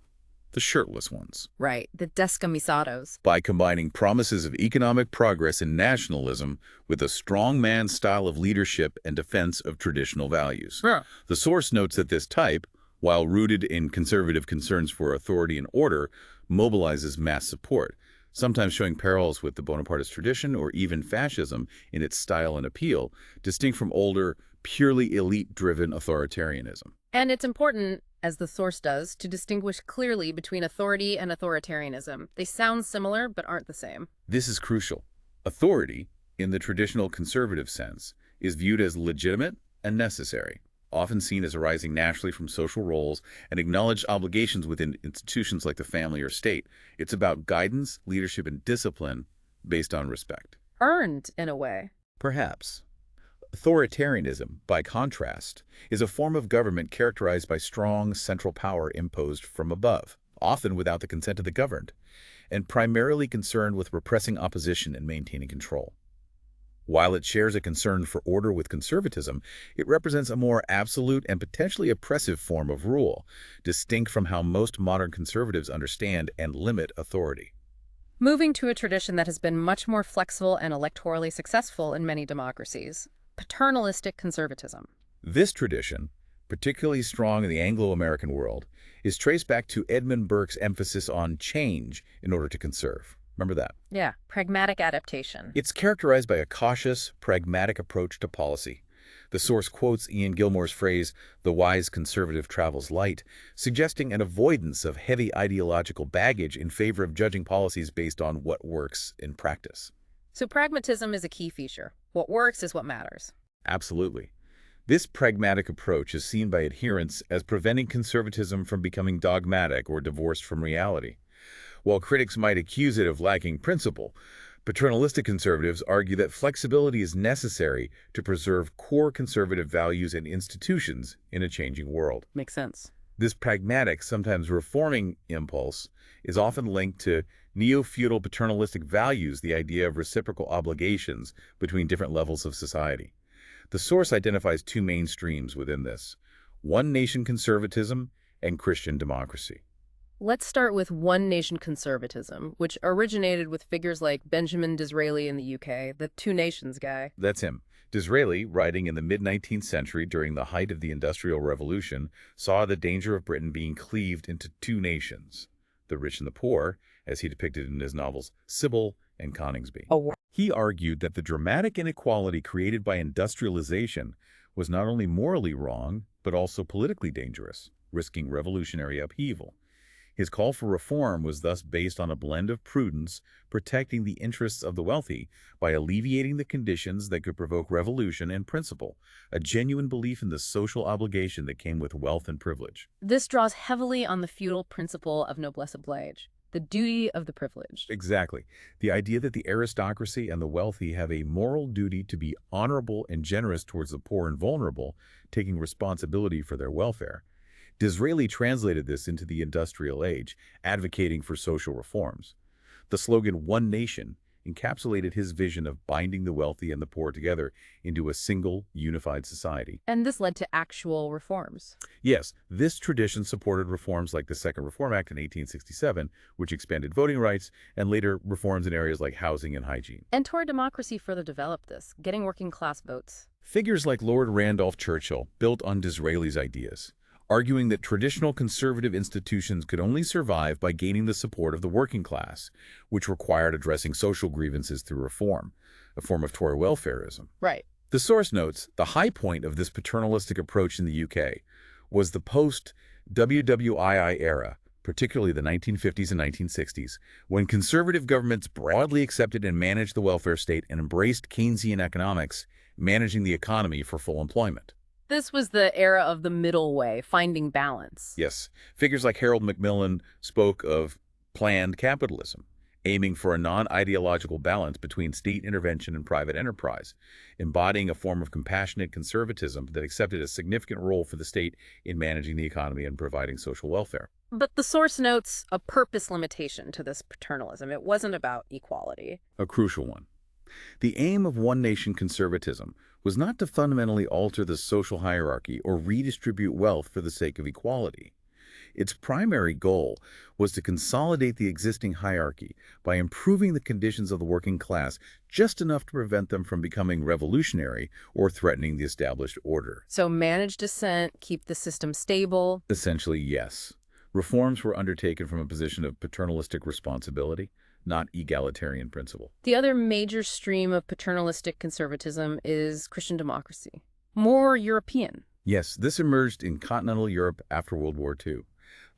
the shirtless ones. Right, the descamisados. By combining promises of economic progress and nationalism with a strongman style of leadership and defense of traditional values. Yeah. The source notes that this type, while rooted in conservative concerns for authority and order, mobilizes mass support, sometimes showing parallels with the Bonapartist tradition or even fascism in its style and appeal, distinct from older, purely elite-driven authoritarianism. And it's important, as the source does, to distinguish clearly between authority and authoritarianism. They sound similar, but aren't the same. This is crucial. Authority, in the traditional conservative sense, is viewed as legitimate and necessary, often seen as arising naturally from social roles and acknowledged obligations within institutions like the family or state. It's about guidance, leadership, and discipline based on respect. Earned, in a way. Perhaps. Authoritarianism, by contrast, is a form of government characterized by strong central power imposed from above, often without the consent of the governed, and primarily concerned with repressing opposition and maintaining control. While it shares a concern for order with conservatism, it represents a more absolute and potentially oppressive form of rule, distinct from how most modern conservatives understand and limit authority. Moving to a tradition that has been much more flexible and electorally successful in many democracies, paternalistic conservatism. This tradition, particularly strong in the Anglo-American world, is traced back to Edmund Burke's emphasis on change in order to conserve. Remember that? Yeah, pragmatic adaptation. It's characterized by a cautious, pragmatic approach to policy. The source quotes Ian Gilmore's phrase, "the wise conservative travels light," suggesting an avoidance of heavy ideological baggage in favor of judging policies based on what works in practice. So pragmatism is a key feature. What works is what matters. Absolutely. This pragmatic approach is seen by adherents as preventing conservatism from becoming dogmatic or divorced from reality. While critics might accuse it of lacking principle, paternalistic conservatives argue that flexibility is necessary to preserve core conservative values and institutions in a changing world. Makes sense. This pragmatic, sometimes reforming impulse is often linked to neo-feudal paternalistic values, the idea of reciprocal obligations between different levels of society. The source identifies two main streams within this: one-nation conservatism and Christian democracy. Let's start with one-nation conservatism, which originated with figures like Benjamin Disraeli in the UK, the two nations guy. That's him. Disraeli, writing in the mid-19th century during the height of the Industrial Revolution, saw the danger of Britain being cleaved into two nations, the rich and the poor, as he depicted in his novels Sybil and Coningsby. Oh, He argued that the dramatic inequality created by industrialization was not only morally wrong, but also politically dangerous, risking revolutionary upheaval. His call for reform was thus based on a blend of prudence, protecting the interests of the wealthy by alleviating the conditions that could provoke revolution, and principle, a genuine belief in the social obligation that came with wealth and privilege. This draws heavily on the feudal principle of noblesse oblige, the duty of the privileged. Exactly. The idea that the aristocracy and the wealthy have a moral duty to be honorable and generous towards the poor and vulnerable, taking responsibility for their welfare. Disraeli translated this into the industrial age, advocating for social reforms. The slogan, "One Nation," encapsulated his vision of binding the wealthy and the poor together into a single, unified society. And this led to actual reforms. Yes, this tradition supported reforms like the Second Reform Act in 1867, which expanded voting rights, and later reforms in areas like housing and hygiene. And Tory democracy further developed this, getting working-class votes. Figures like Lord Randolph Churchill built on Disraeli's ideas, arguing that traditional conservative institutions could only survive by gaining the support of the working class, which required addressing social grievances through reform, a form of Tory welfarism. Right. The source notes the high point of this paternalistic approach in the UK was the post-WWII era, particularly the 1950s and 1960s, when conservative governments broadly accepted and managed the welfare state and embraced Keynesian economics, managing the economy for full employment. This was the era of the middle way, finding balance. Yes, figures like Harold Macmillan spoke of planned capitalism, aiming for a non-ideological balance between state intervention and private enterprise, embodying a form of compassionate conservatism that accepted a significant role for the state in managing the economy and providing social welfare. But the source notes a purpose limitation to this paternalism. It wasn't about equality. A crucial one. The aim of one-nation conservatism was not to fundamentally alter the social hierarchy or redistribute wealth for the sake of equality. Its primary goal was to consolidate the existing hierarchy by improving the conditions of the working class just enough to prevent them from becoming revolutionary or threatening the established order. So manage dissent, keep the system stable. Essentially, yes. Reforms were undertaken from a position of paternalistic responsibility, not egalitarian principle. The other major stream of paternalistic conservatism is Christian democracy, more European. Yes, this emerged in continental Europe after World War II,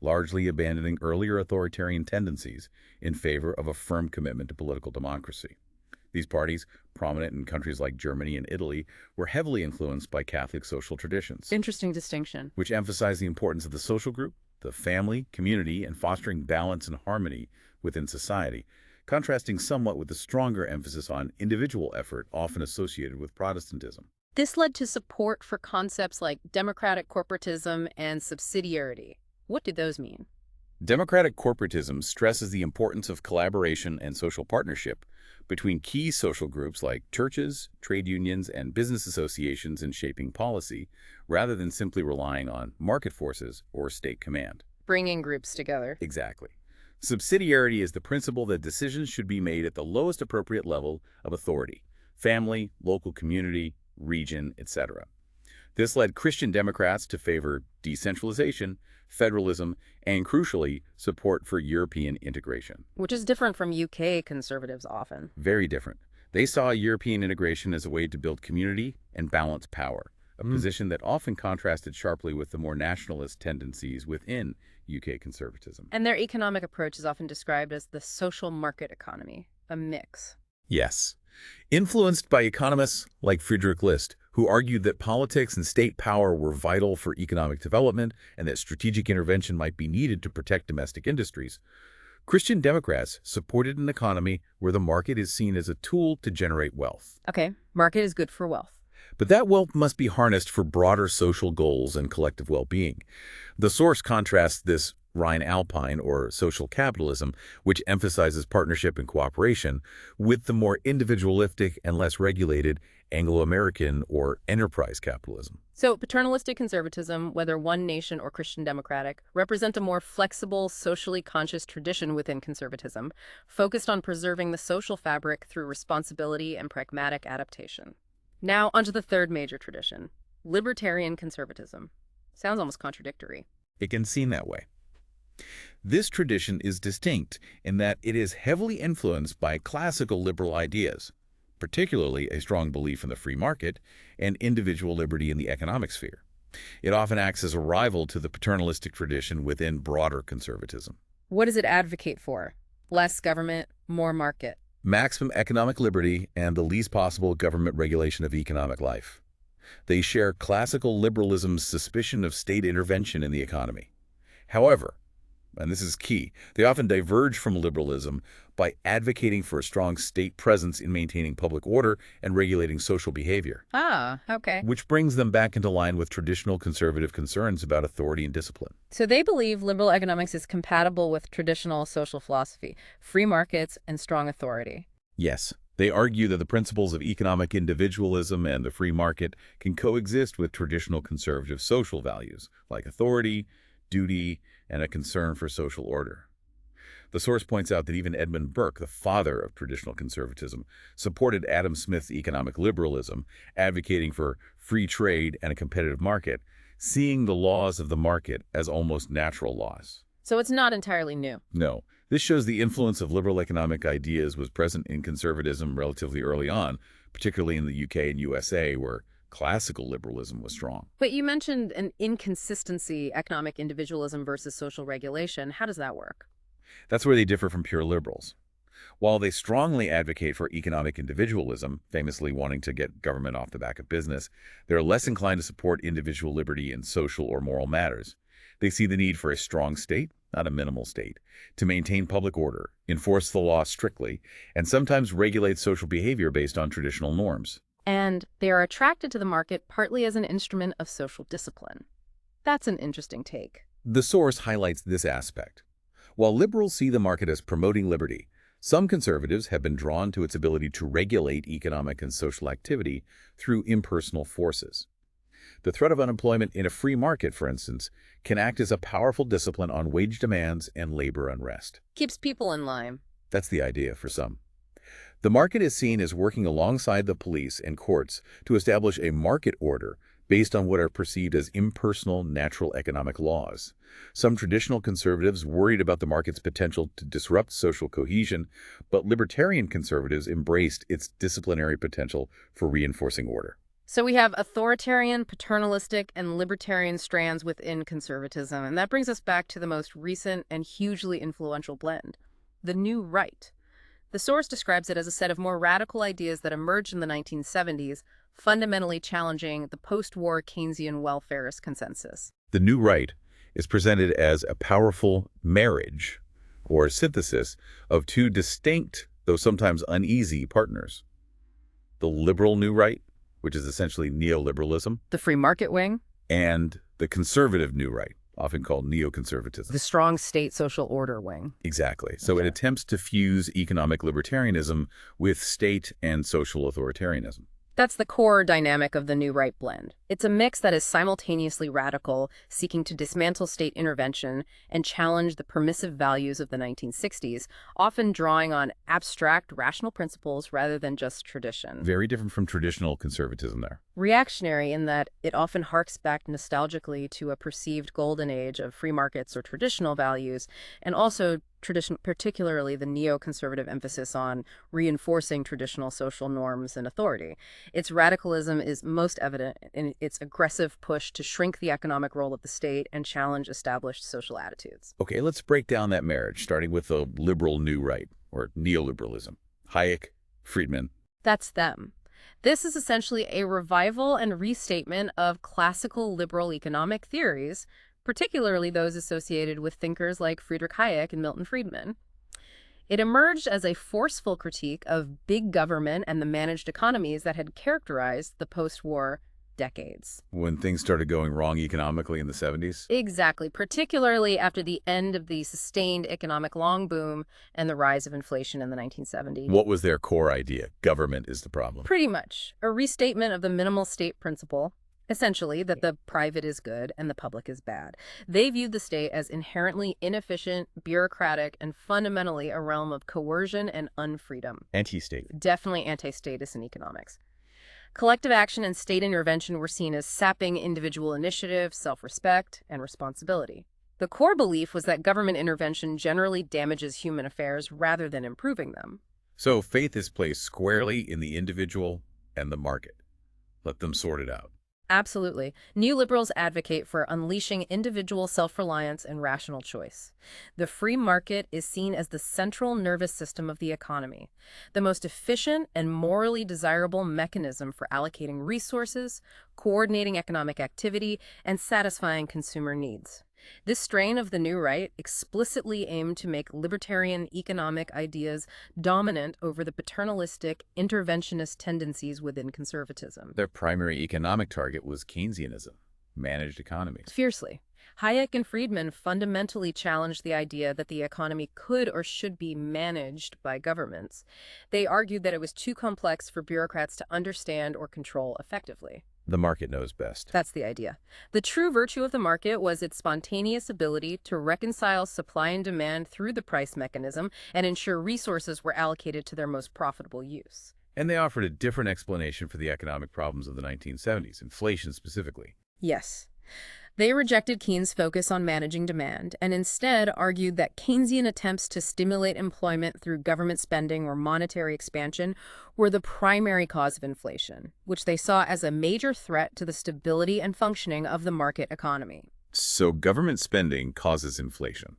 largely abandoning earlier authoritarian tendencies in favor of a firm commitment to political democracy. These parties, prominent in countries like Germany and Italy, were heavily influenced by Catholic social traditions, Interesting distinction. which emphasize the importance of the social group, the family, community, and fostering balance and harmony within society, contrasting somewhat with the stronger emphasis on individual effort often associated with Protestantism. This led to support for concepts like democratic corporatism and subsidiarity. What do those mean? Democratic corporatism stresses the importance of collaboration and social partnership between key social groups like churches, trade unions, and business associations in shaping policy, rather than simply relying on market forces or state command. Bringing groups together. Exactly. Subsidiarity is the principle that decisions should be made at the lowest appropriate level of authority: family, local community, region, etc. This led Christian Democrats to favor decentralization, federalism, and crucially, support for European integration. Which is different from UK conservatives often. Very different. They saw European integration as a way to build community and balance power, a position that often contrasted sharply with the more nationalist tendencies within UK conservatism. And their economic approach is often described as the social market economy, a mix. Yes. Influenced by economists like Friedrich List, who argued that politics and state power were vital for economic development and that strategic intervention might be needed to protect domestic industries, Christian Democrats supported an economy where the market is seen as a tool to generate wealth. Okay, market is good for wealth. But that wealth must be harnessed for broader social goals and collective well-being. The source contrasts this Rhine-Alpine, or social capitalism, which emphasizes partnership and cooperation, with the more individualistic and less regulated Anglo-American, or enterprise capitalism. So paternalistic conservatism, whether one nation or Christian democratic, represent a more flexible, socially conscious tradition within conservatism, focused on preserving the social fabric through responsibility and pragmatic adaptation. Now, onto the third major tradition, libertarian conservatism. Sounds almost contradictory. It can seem that way. This tradition is distinct in that it is heavily influenced by classical liberal ideas, particularly a strong belief in the free market and individual liberty in the economic sphere. It often acts as a rival to the paternalistic tradition within broader conservatism. What does it advocate for? Less government, more market. Maximum economic liberty and the least possible government regulation of economic life. They share classical liberalism's suspicion of state intervention in the economy. However, and this is key, they often diverge from liberalism by advocating for a strong state presence in maintaining public order and regulating social behavior. Ah, okay. Which brings them back into line with traditional conservative concerns about authority and discipline. So they believe liberal economics is compatible with traditional social philosophy, free markets, and strong authority. Yes, they argue that the principles of economic individualism and the free market can coexist with traditional conservative social values, like authority, duty, and a concern for social order. The source points out that even Edmund Burke, the father of traditional conservatism, supported Adam Smith's economic liberalism, advocating for free trade and a competitive market, seeing the laws of the market as almost natural laws. So it's not entirely new. No, this shows the influence of liberal economic ideas was present in conservatism relatively early on, particularly in the UK and USA, where classical liberalism was strong. But you mentioned an inconsistency, economic individualism versus social regulation. How does that work? That's where they differ from pure liberals. While they strongly advocate for economic individualism, famously wanting to get government off the back of business, they're less inclined to support individual liberty in social or moral matters. They see the need for a strong state, not a minimal state, to maintain public order, enforce the law strictly, and sometimes regulate social behavior based on traditional norms. And they are attracted to the market partly as an instrument of social discipline. That's an interesting take. The source highlights this aspect. While liberals see the market as promoting liberty, some conservatives have been drawn to its ability to regulate economic and social activity through impersonal forces. The threat of unemployment in a free market, for instance, can act as a powerful discipline on wage demands and labor unrest. Keeps people in line. That's the idea for some. The market is seen as working alongside the police and courts to establish a market order based on what are perceived as impersonal natural economic laws. Some traditional conservatives worried about the market's potential to disrupt social cohesion, but libertarian conservatives embraced its disciplinary potential for reinforcing order. So we have authoritarian, paternalistic, and libertarian strands within conservatism, and that brings us back to the most recent and hugely influential blend, the new right. The source describes it as a set of more radical ideas that emerged in the 1970s, fundamentally challenging the post-war Keynesian welfarist consensus. The new right is presented as a powerful marriage or synthesis of two distinct, though sometimes uneasy, partners. The liberal new right, which is essentially neoliberalism, The free market wing, and the conservative new right, often called neoconservatism. the strong state social order wing. Exactly. So it attempts to fuse economic libertarianism with state and social authoritarianism. That's the core dynamic of the New Right blend. It's a mix that is simultaneously radical, seeking to dismantle state intervention and challenge the permissive values of the 1960s, often drawing on abstract, rational principles rather than just tradition. Very different from traditional conservatism there. Reactionary in that it often harks back nostalgically to a perceived golden age of free markets or traditional values, and also particularly the neoconservative emphasis on reinforcing traditional social norms and authority. Its radicalism is most evident in its aggressive push to shrink the economic role of the state and challenge established social attitudes. Okay, let's break down that marriage, starting with the liberal new right, or neoliberalism. Hayek, Friedman. That's them. This is essentially a revival and restatement of classical liberal economic theories, particularly those associated with thinkers like Friedrich Hayek and Milton Friedman. It emerged as a forceful critique of big government and the managed economies that had characterized the post-war decades. When things started going wrong economically in the 70s? Exactly, particularly after the end of the sustained economic long boom and the rise of inflation in the 1970s. What was their core idea? Government is the problem. Pretty much. A restatement of the minimal state principle, essentially that the private is good and the public is bad. They viewed the state as inherently inefficient, bureaucratic, and fundamentally a realm of coercion and unfreedom. Anti-state. Definitely anti-statist in economics. Collective action and state intervention were seen as sapping individual initiative, self-respect, and responsibility. The core belief was that government intervention generally damages human affairs rather than improving them. So faith is placed squarely in the individual and the market. Let them sort it out. Absolutely. Neoliberals advocate for unleashing individual self-reliance and rational choice. The free market is seen as the central nervous system of the economy, the most efficient and morally desirable mechanism for allocating resources, coordinating economic activity, and satisfying consumer needs. This strain of the New Right explicitly aimed to make libertarian economic ideas dominant over the paternalistic, interventionist tendencies within conservatism. Their primary economic target was Keynesianism, managed economies. Fiercely. Hayek and Friedman fundamentally challenged the idea that the economy could or should be managed by governments. They argued that it was too complex for bureaucrats to understand or control effectively. The market knows best. That's the idea. The true virtue of the market was its spontaneous ability to reconcile supply and demand through the price mechanism and ensure resources were allocated to their most profitable use. And they offered a different explanation for the economic problems of the 1970s, inflation specifically. Yes. They rejected Keynes' focus on managing demand and instead argued that Keynesian attempts to stimulate employment through government spending or monetary expansion were the primary cause of inflation, which they saw as a major threat to the stability and functioning of the market economy. So government spending causes inflation.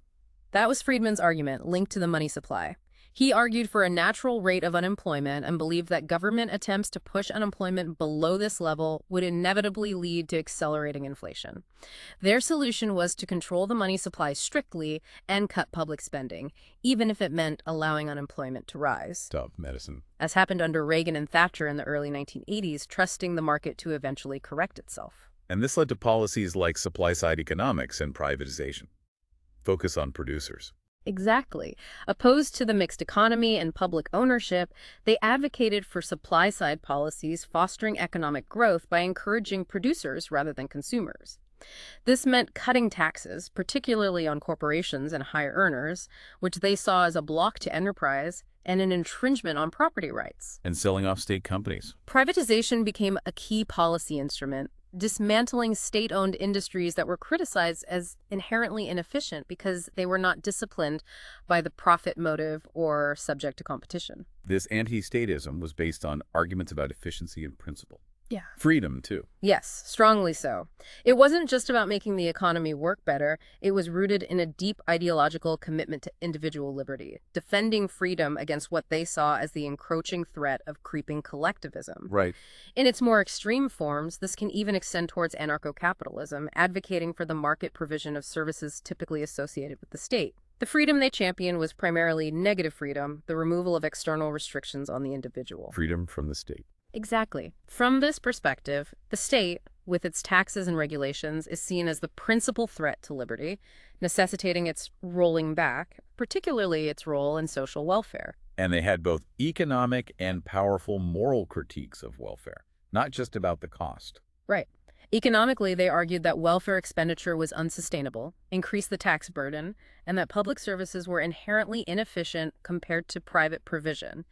That was Friedman's argument, linked to the money supply. He argued for a natural rate of unemployment and believed that government attempts to push unemployment below this level would inevitably lead to accelerating inflation. Their solution was to control the money supply strictly and cut public spending, even if it meant allowing unemployment to rise. Tough medicine. As happened under Reagan and Thatcher in the early 1980s, trusting the market to eventually correct itself. And this led to policies like supply-side economics and privatization. Focus on producers. Exactly. Opposed to the mixed economy and public ownership, they advocated for supply-side policies fostering economic growth by encouraging producers rather than consumers. This meant cutting taxes, particularly on corporations and higher earners, which they saw as a block to enterprise and an infringement on property rights. And selling off state companies. Privatization became a key policy instrument, dismantling state-owned industries that were criticized as inherently inefficient because they were not disciplined by the profit motive or subject to competition. This anti-statism was based on arguments about efficiency and principle. Yeah. Freedom, too. Yes, strongly so. It wasn't just about making the economy work better, it was rooted in a deep ideological commitment to individual liberty, defending freedom against what they saw as the encroaching threat of creeping collectivism. Right. In its more extreme forms, this can even extend towards anarcho-capitalism, advocating for the market provision of services typically associated with the state. The freedom they championed was primarily negative freedom, the removal of external restrictions on the individual. Freedom from the state. Exactly. From this perspective, the state, with its taxes and regulations, is seen as the principal threat to liberty, necessitating its rolling back, particularly its role in social welfare. And they had both economic and powerful moral critiques of welfare, not just about the cost. Right. Economically, they argued that welfare expenditure was unsustainable, increased the tax burden, and that public services were inherently inefficient compared to private provision.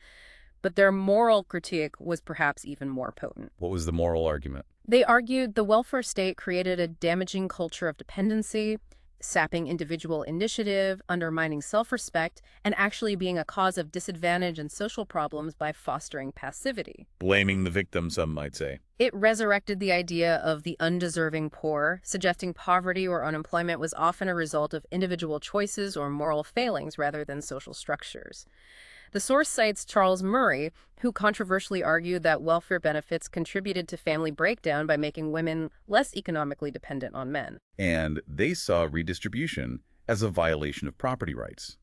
But their moral critique was perhaps even more potent. What was the moral argument? They argued the welfare state created a damaging culture of dependency, sapping individual initiative, undermining self-respect, and actually being a cause of disadvantage and social problems by fostering passivity. Blaming the victim, some might say. It resurrected the idea of the undeserving poor, suggesting poverty or unemployment was often a result of individual choices or moral failings rather than social structures. The source cites Charles Murray, who controversially argued that welfare benefits contributed to family breakdown by making women less economically dependent on men. And they saw redistribution as a violation of property rights.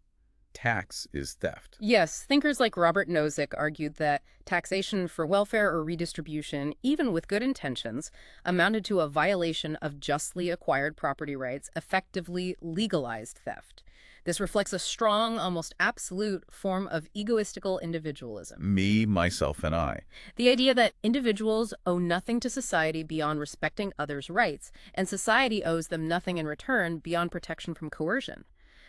Tax is theft. Yes, thinkers like Robert Nozick argued that taxation for welfare or redistribution, even with good intentions, amounted to a violation of justly acquired property rights, effectively legalized theft. This reflects a strong, almost absolute form of egoistical individualism. Me, myself, and I. The idea that individuals owe nothing to society beyond respecting others' rights, and society owes them nothing in return beyond protection from coercion.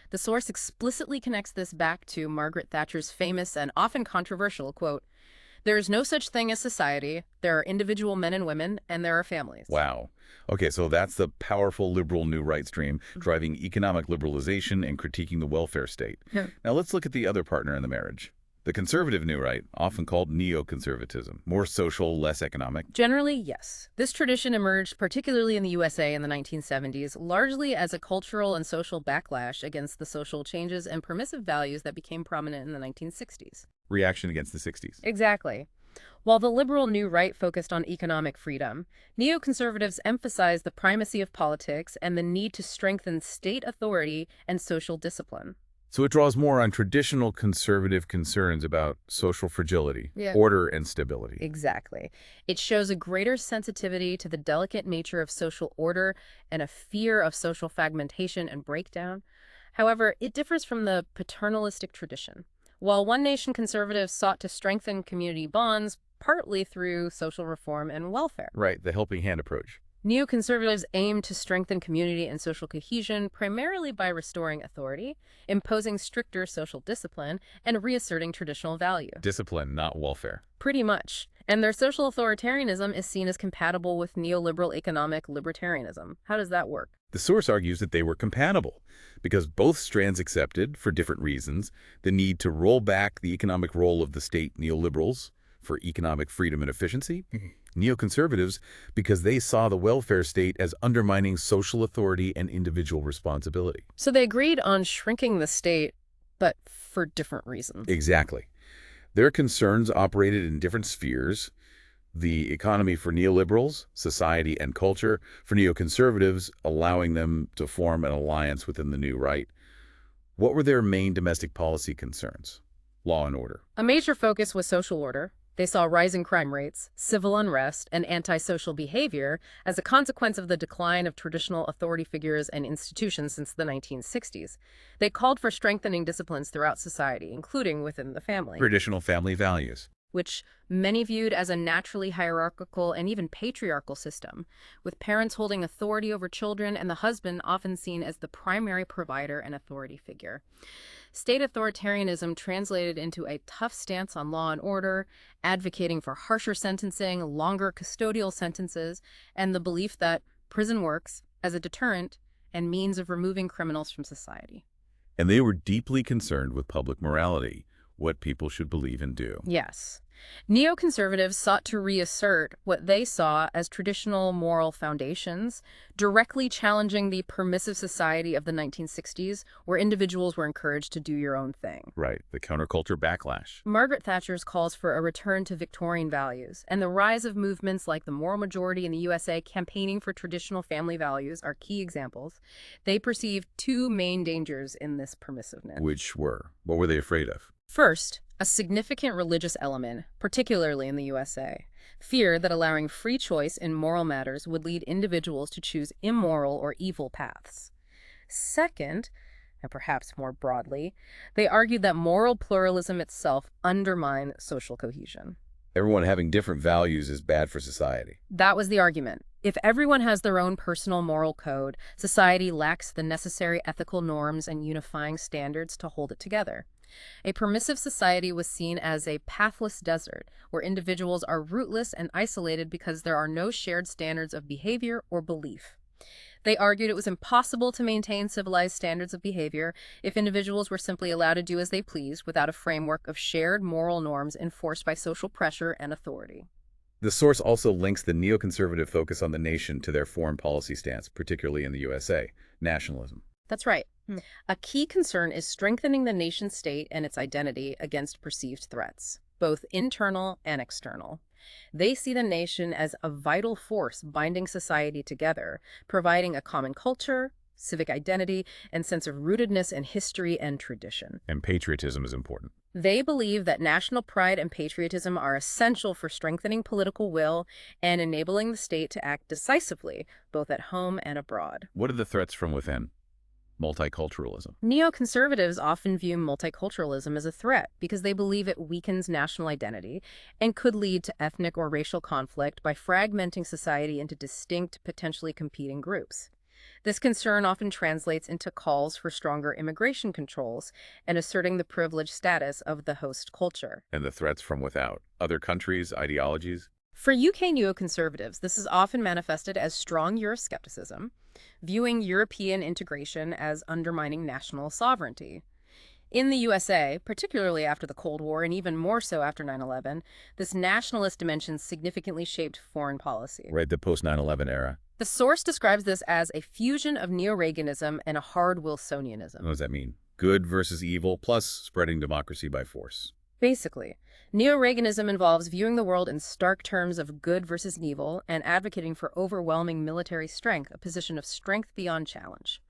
The source explicitly connects this back to Margaret Thatcher's famous and often controversial quote, "There is no such thing as society. There are individual men and women, and there are families." Wow. Okay, so that's the powerful liberal new right stream driving economic liberalization and critiquing the welfare state. Yeah. Now let's look at the other partner in the marriage. The conservative new right, often called neoconservatism, more social, less economic. Generally, yes. This tradition emerged particularly in the USA in the 1970s, largely as a cultural and social backlash against the social changes and permissive values that became prominent in the 1960s. Reaction against the 60s. Exactly. While the liberal new right focused on economic freedom, neoconservatives emphasized the primacy of politics and the need to strengthen state authority and social discipline. So it draws more on traditional conservative concerns about social fragility, Yeah. order, and stability. Exactly. It shows a greater sensitivity to the delicate nature of social order and a fear of social fragmentation and breakdown. However, it differs from the paternalistic tradition. While one nation conservatives sought to strengthen community bonds, partly through social reform and welfare. Right, the helping hand approach. Neoconservatives aim to strengthen community and social cohesion primarily by restoring authority, imposing stricter social discipline, and reasserting traditional value. Discipline, not welfare. Pretty much. And their social authoritarianism is seen as compatible with neoliberal economic libertarianism. How does that work? The source argues that they were compatible because both strands accepted, for different reasons, the need to roll back the economic role of the state neoliberals for economic freedom and efficiency. Neoconservatives because they saw the welfare state as undermining social authority and individual responsibility. So they agreed on shrinking the state, but for different reasons. Exactly. Their concerns operated in different spheres. The economy for neoliberals, society and culture for neoconservatives, allowing them to form an alliance within the new right. What were their main domestic policy concerns? Law and order. A major focus was social order. They saw rising crime rates, civil unrest, and antisocial behavior as a consequence of the decline of traditional authority figures and institutions since the 1960s. They called for strengthening disciplines throughout society, including within the family, Traditional family values. which many viewed as a naturally hierarchical and even patriarchal system, with parents holding authority over children and the husband often seen as the primary provider and authority figure. State authoritarianism translated into a tough stance on law and order, advocating for harsher sentencing, longer custodial sentences, and the belief that prison works as a deterrent and means of removing criminals from society. And they were deeply concerned with public morality, what people should believe and do. Yes. Neoconservatives sought to reassert what they saw as traditional moral foundations, directly challenging the permissive society of the 1960s, where individuals were encouraged to do your own thing. Right, the counterculture backlash. Margaret Thatcher's calls for a return to Victorian values and the rise of movements like the Moral Majority in the USA campaigning for traditional family values are key examples. They perceived two main dangers in this permissiveness. What were they afraid of? First, a significant religious element, particularly in the USA. Fear that allowing free choice in moral matters would lead individuals to choose immoral or evil paths. Second, and perhaps more broadly, they argued that moral pluralism itself undermined social cohesion. Everyone having different values is bad for society. That was the argument. If everyone has their own personal moral code, society lacks the necessary ethical norms and unifying standards to hold it together. A permissive society was seen as a pathless desert, where individuals are rootless and isolated because there are no shared standards of behavior or belief. They argued it was impossible to maintain civilized standards of behavior if individuals were simply allowed to do as they pleased without a framework of shared moral norms enforced by social pressure and authority. The source also links the neoconservative focus on the nation to their foreign policy stance, particularly in the USA, nationalism. That's right. A key concern is strengthening the nation-state and its identity against perceived threats, both internal and external. They see the nation as a vital force binding society together, providing a common culture, civic identity, and sense of rootedness in history and tradition. And patriotism is important. They believe that national pride and patriotism are essential for strengthening political will and enabling the state to act decisively, both at home and abroad. What are the threats from within? Multiculturalism. Neoconservatives often view multiculturalism as a threat because they believe it weakens national identity and could lead to ethnic or racial conflict by fragmenting society into distinct, potentially competing groups. This concern often translates into calls for stronger immigration controls and asserting the privileged status of the host culture. And the threats from without. Other countries, ideologies. For UK neoconservatives, this is often manifested as strong Euroscepticism, viewing European integration as undermining national sovereignty. In the USA, particularly after the Cold War and even more so after 9/11, this nationalist dimension significantly shaped foreign policy. Right, the post-9/11 era. The source describes this as a fusion of neo-Reaganism and a hard Wilsonianism. What does that mean? Good versus evil, plus spreading democracy by force. Basically, neo-Reaganism involves viewing the world in stark terms of good versus evil and advocating for overwhelming military strength, a position of strength beyond challenge.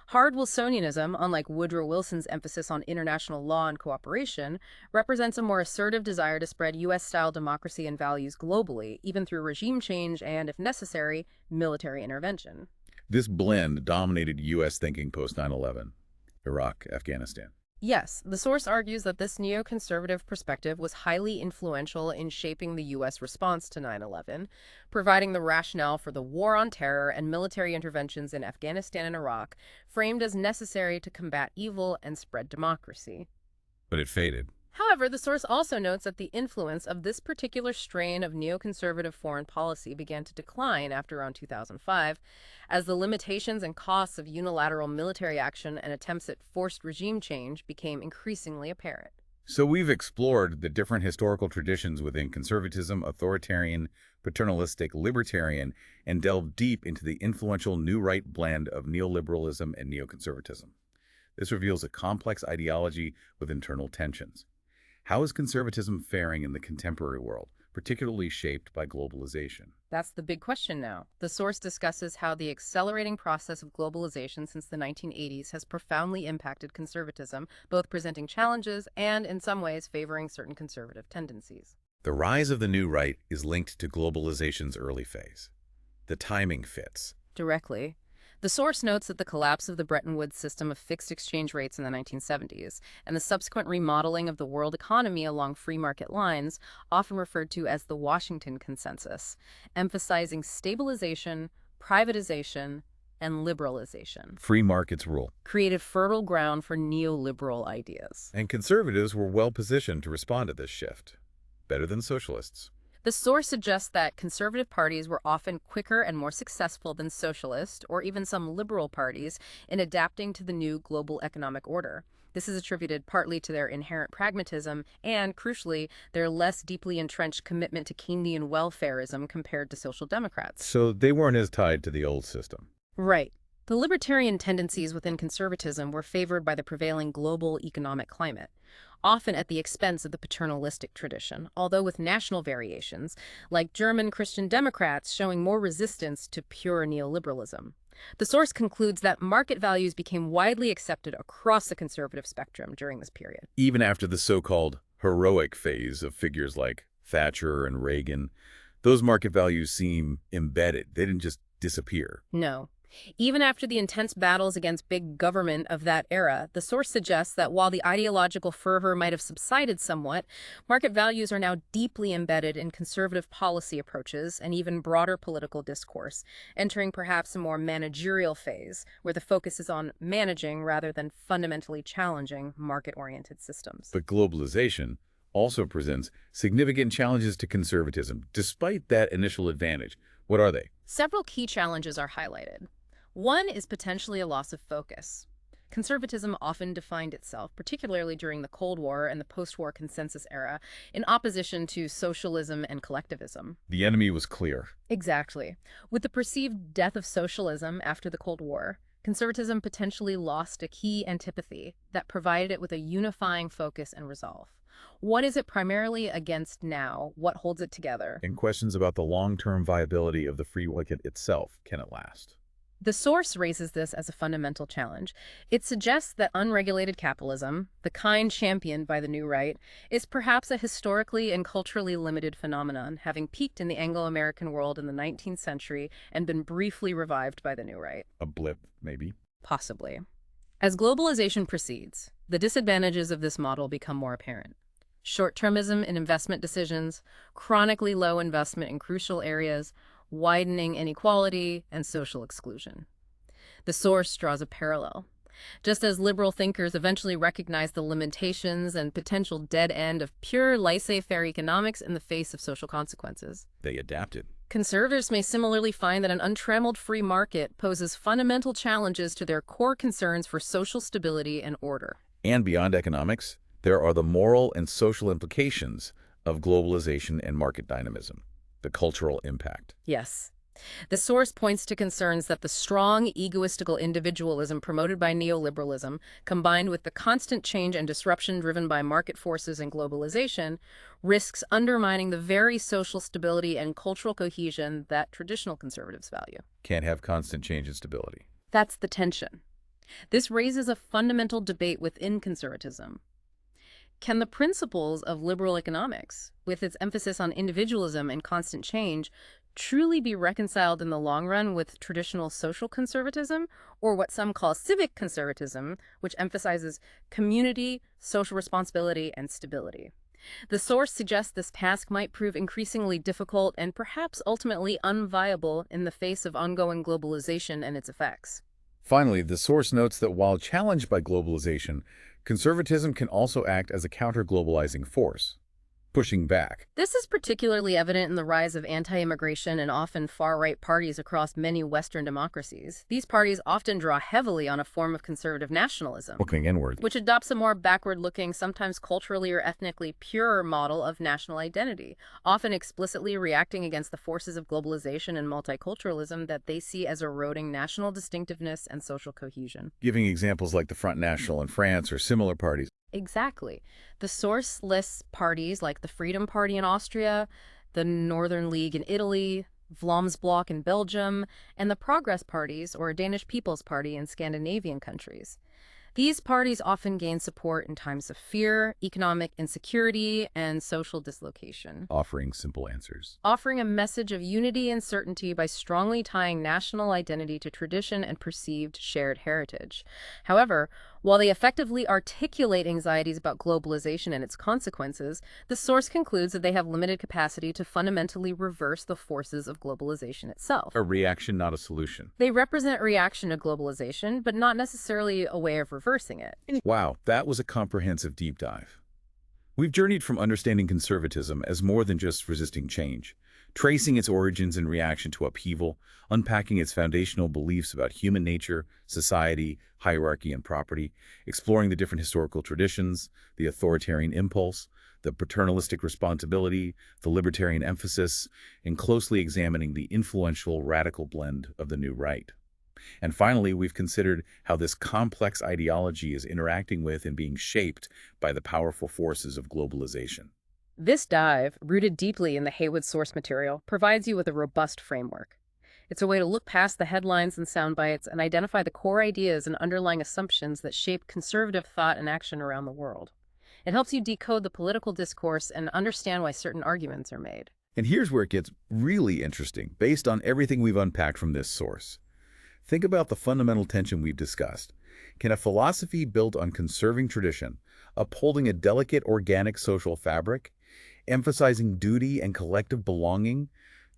Hard Wilsonianism, unlike Woodrow Wilson's emphasis on international law and cooperation, represents a more assertive desire to spread U.S.-style democracy and values globally, even through regime change and, if necessary, military intervention. This blend dominated U.S. thinking post-9/11, Iraq, Afghanistan. Yes, the source argues that this neoconservative perspective was highly influential in shaping the U.S. response to 9/11, providing the rationale for the war on terror and military interventions in Afghanistan and Iraq, framed as necessary to combat evil and spread democracy. But it faded. However, the source also notes that the influence of this particular strain of neoconservative foreign policy began to decline after around 2005, as the limitations and costs of unilateral military action and attempts at forced regime change became increasingly apparent. So we've explored the different historical traditions within conservatism, authoritarian, paternalistic, libertarian, and delved deep into the influential New Right blend of neoliberalism and neoconservatism. This reveals a complex ideology with internal tensions. How is conservatism faring in the contemporary world, particularly shaped by globalization? That's the big question now. The source discusses how the accelerating process of globalization since the 1980s has profoundly impacted conservatism, both presenting challenges and, in some ways, favoring certain conservative tendencies. The rise of the New Right is linked to globalization's early phase. The timing fits. Directly. The source notes that the collapse of the Bretton Woods system of fixed exchange rates in the 1970s and the subsequent remodeling of the world economy along free market lines, often referred to as the Washington Consensus, emphasizing stabilization, privatization, and liberalization. Free markets rule. Created fertile ground for neoliberal ideas. And conservatives were well positioned to respond to this shift. Better than socialists. The source suggests that conservative parties were often quicker and more successful than socialist or even some liberal parties in adapting to the new global economic order. This is attributed partly to their inherent pragmatism and, crucially, their less deeply entrenched commitment to Keynesian welfarism compared to social democrats. So they weren't as tied to the old system. Right. The libertarian tendencies within conservatism were favored by the prevailing global economic climate, often at the expense of the paternalistic tradition, although with national variations, like German Christian Democrats showing more resistance to pure neoliberalism. The source concludes that market values became widely accepted across the conservative spectrum during this period. Even after the so-called heroic phase of figures like Thatcher and Reagan, those market values seem embedded. They didn't just disappear. No. Even after the intense battles against big government of that era, the source suggests that while the ideological fervor might have subsided somewhat, market values are now deeply embedded in conservative policy approaches and even broader political discourse, entering perhaps a more managerial phase, where the focus is on managing rather than fundamentally challenging market-oriented systems. But globalization also presents significant challenges to conservatism, despite that initial advantage. What are they? Several key challenges are highlighted. One is potentially a loss of focus. Conservatism often defined itself, particularly during the Cold War and the post-war consensus era, in opposition to socialism and collectivism. The enemy was clear. Exactly. With the perceived death of socialism after the Cold War, conservatism potentially lost a key antipathy that provided it with a unifying focus and resolve. What is it primarily against now? What holds it together? And questions about the long-term viability of the free market itself. Can it last? The source raises this as a fundamental challenge. It suggests that unregulated capitalism, the kind championed by the New Right, is perhaps a historically and culturally limited phenomenon, having peaked in the Anglo-American world in the 19th century and been briefly revived by the New Right. A blip, maybe? Possibly. As globalization proceeds, the disadvantages of this model become more apparent. Short-termism in investment decisions, chronically low investment in crucial areas, widening inequality, and social exclusion. The source draws a parallel. Just as liberal thinkers eventually recognized the limitations and potential dead end of pure laissez-faire economics in the face of social consequences, They adapted. conservatives may similarly find that an untrammeled free market poses fundamental challenges to their core concerns for social stability and order. And beyond economics, there are the moral and social implications of globalization and market dynamism, the cultural impact. Yes. The source points to concerns that the strong, egoistical individualism promoted by neoliberalism, combined with the constant change and disruption driven by market forces and globalization, risks undermining the very social stability and cultural cohesion that traditional conservatives value. Can't have constant change and stability. That's the tension. This raises a fundamental debate within conservatism. Can the principles of liberal economics, with its emphasis on individualism and constant change, truly be reconciled in the long run with traditional social conservatism, or what some call civic conservatism, which emphasizes community, social responsibility, and stability? The source suggests this task might prove increasingly difficult and perhaps ultimately unviable in the face of ongoing globalization and its effects. Finally, the source notes that while challenged by globalization, conservatism can also act as a counter-globalizing force, pushing back. This is particularly evident in the rise of anti-immigration and often far-right parties across many Western democracies. These parties often draw heavily on a form of conservative nationalism, Looking inward. which adopts a more backward-looking, sometimes culturally or ethnically pure model of national identity, often explicitly reacting against the forces of globalization and multiculturalism that they see as eroding national distinctiveness and social cohesion. Giving examples like the Front National in France or similar parties. Exactly. The source lists parties like the Freedom Party in Austria, the Northern League in Italy, Vlaamsblok in Belgium, and the Progress parties, or Danish People's Party, in Scandinavian countries. These parties often gain support in times of fear, economic insecurity, and social dislocation, Offering simple answers. offering a message of unity and certainty by strongly tying national identity to tradition and perceived shared heritage. However, while they effectively articulate anxieties about globalization and its consequences, the source concludes that they have limited capacity to fundamentally reverse the forces of globalization itself. A reaction, not a solution. They represent reaction to globalization, but not necessarily a way of reversing it. Wow, that was a comprehensive deep dive. We've journeyed from understanding conservatism as more than just resisting change tracing its origins in reaction to upheaval, unpacking its foundational beliefs about human nature, society, hierarchy, and property, exploring the different historical traditions, the authoritarian impulse, the paternalistic responsibility, the libertarian emphasis, and closely examining the influential radical blend of the new right. And finally, we've considered how this complex ideology is interacting with and being shaped by the powerful forces of globalization. This dive, rooted deeply in the Haywood source material, provides you with a robust framework. It's a way to look past the headlines and sound bites and identify the core ideas and underlying assumptions that shape conservative thought and action around the world. It helps you decode the political discourse and understand why certain arguments are made. And here's where it gets really interesting, based on everything we've unpacked from this source. Think about the fundamental tension we've discussed. Can a philosophy built on conserving tradition, upholding a delicate organic social fabric, emphasizing duty and collective belonging,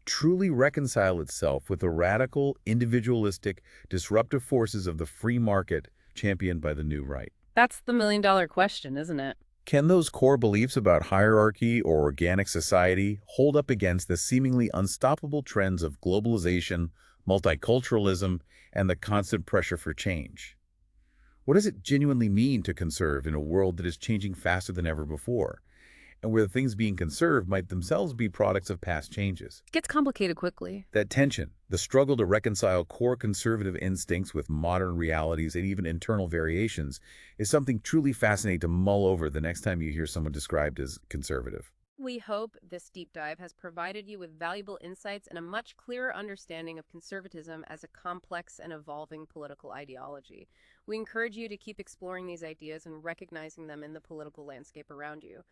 truly reconcile itself with the radical, individualistic, disruptive forces of the free market championed by the new right? That's the million-dollar question, isn't it? Can those core beliefs about hierarchy or organic society hold up against the seemingly unstoppable trends of globalization, multiculturalism, and the constant pressure for change? What does it genuinely mean to conserve in a world that is changing faster than ever before, and where the things being conserved might themselves be products of past changes? It gets complicated quickly. That tension, the struggle to reconcile core conservative instincts with modern realities and even internal variations, is something truly fascinating to mull over the next time you hear someone described as conservative. We hope this deep dive has provided you with valuable insights and a much clearer understanding of conservatism as a complex and evolving political ideology. We encourage you to keep exploring these ideas and recognizing them in the political landscape around you.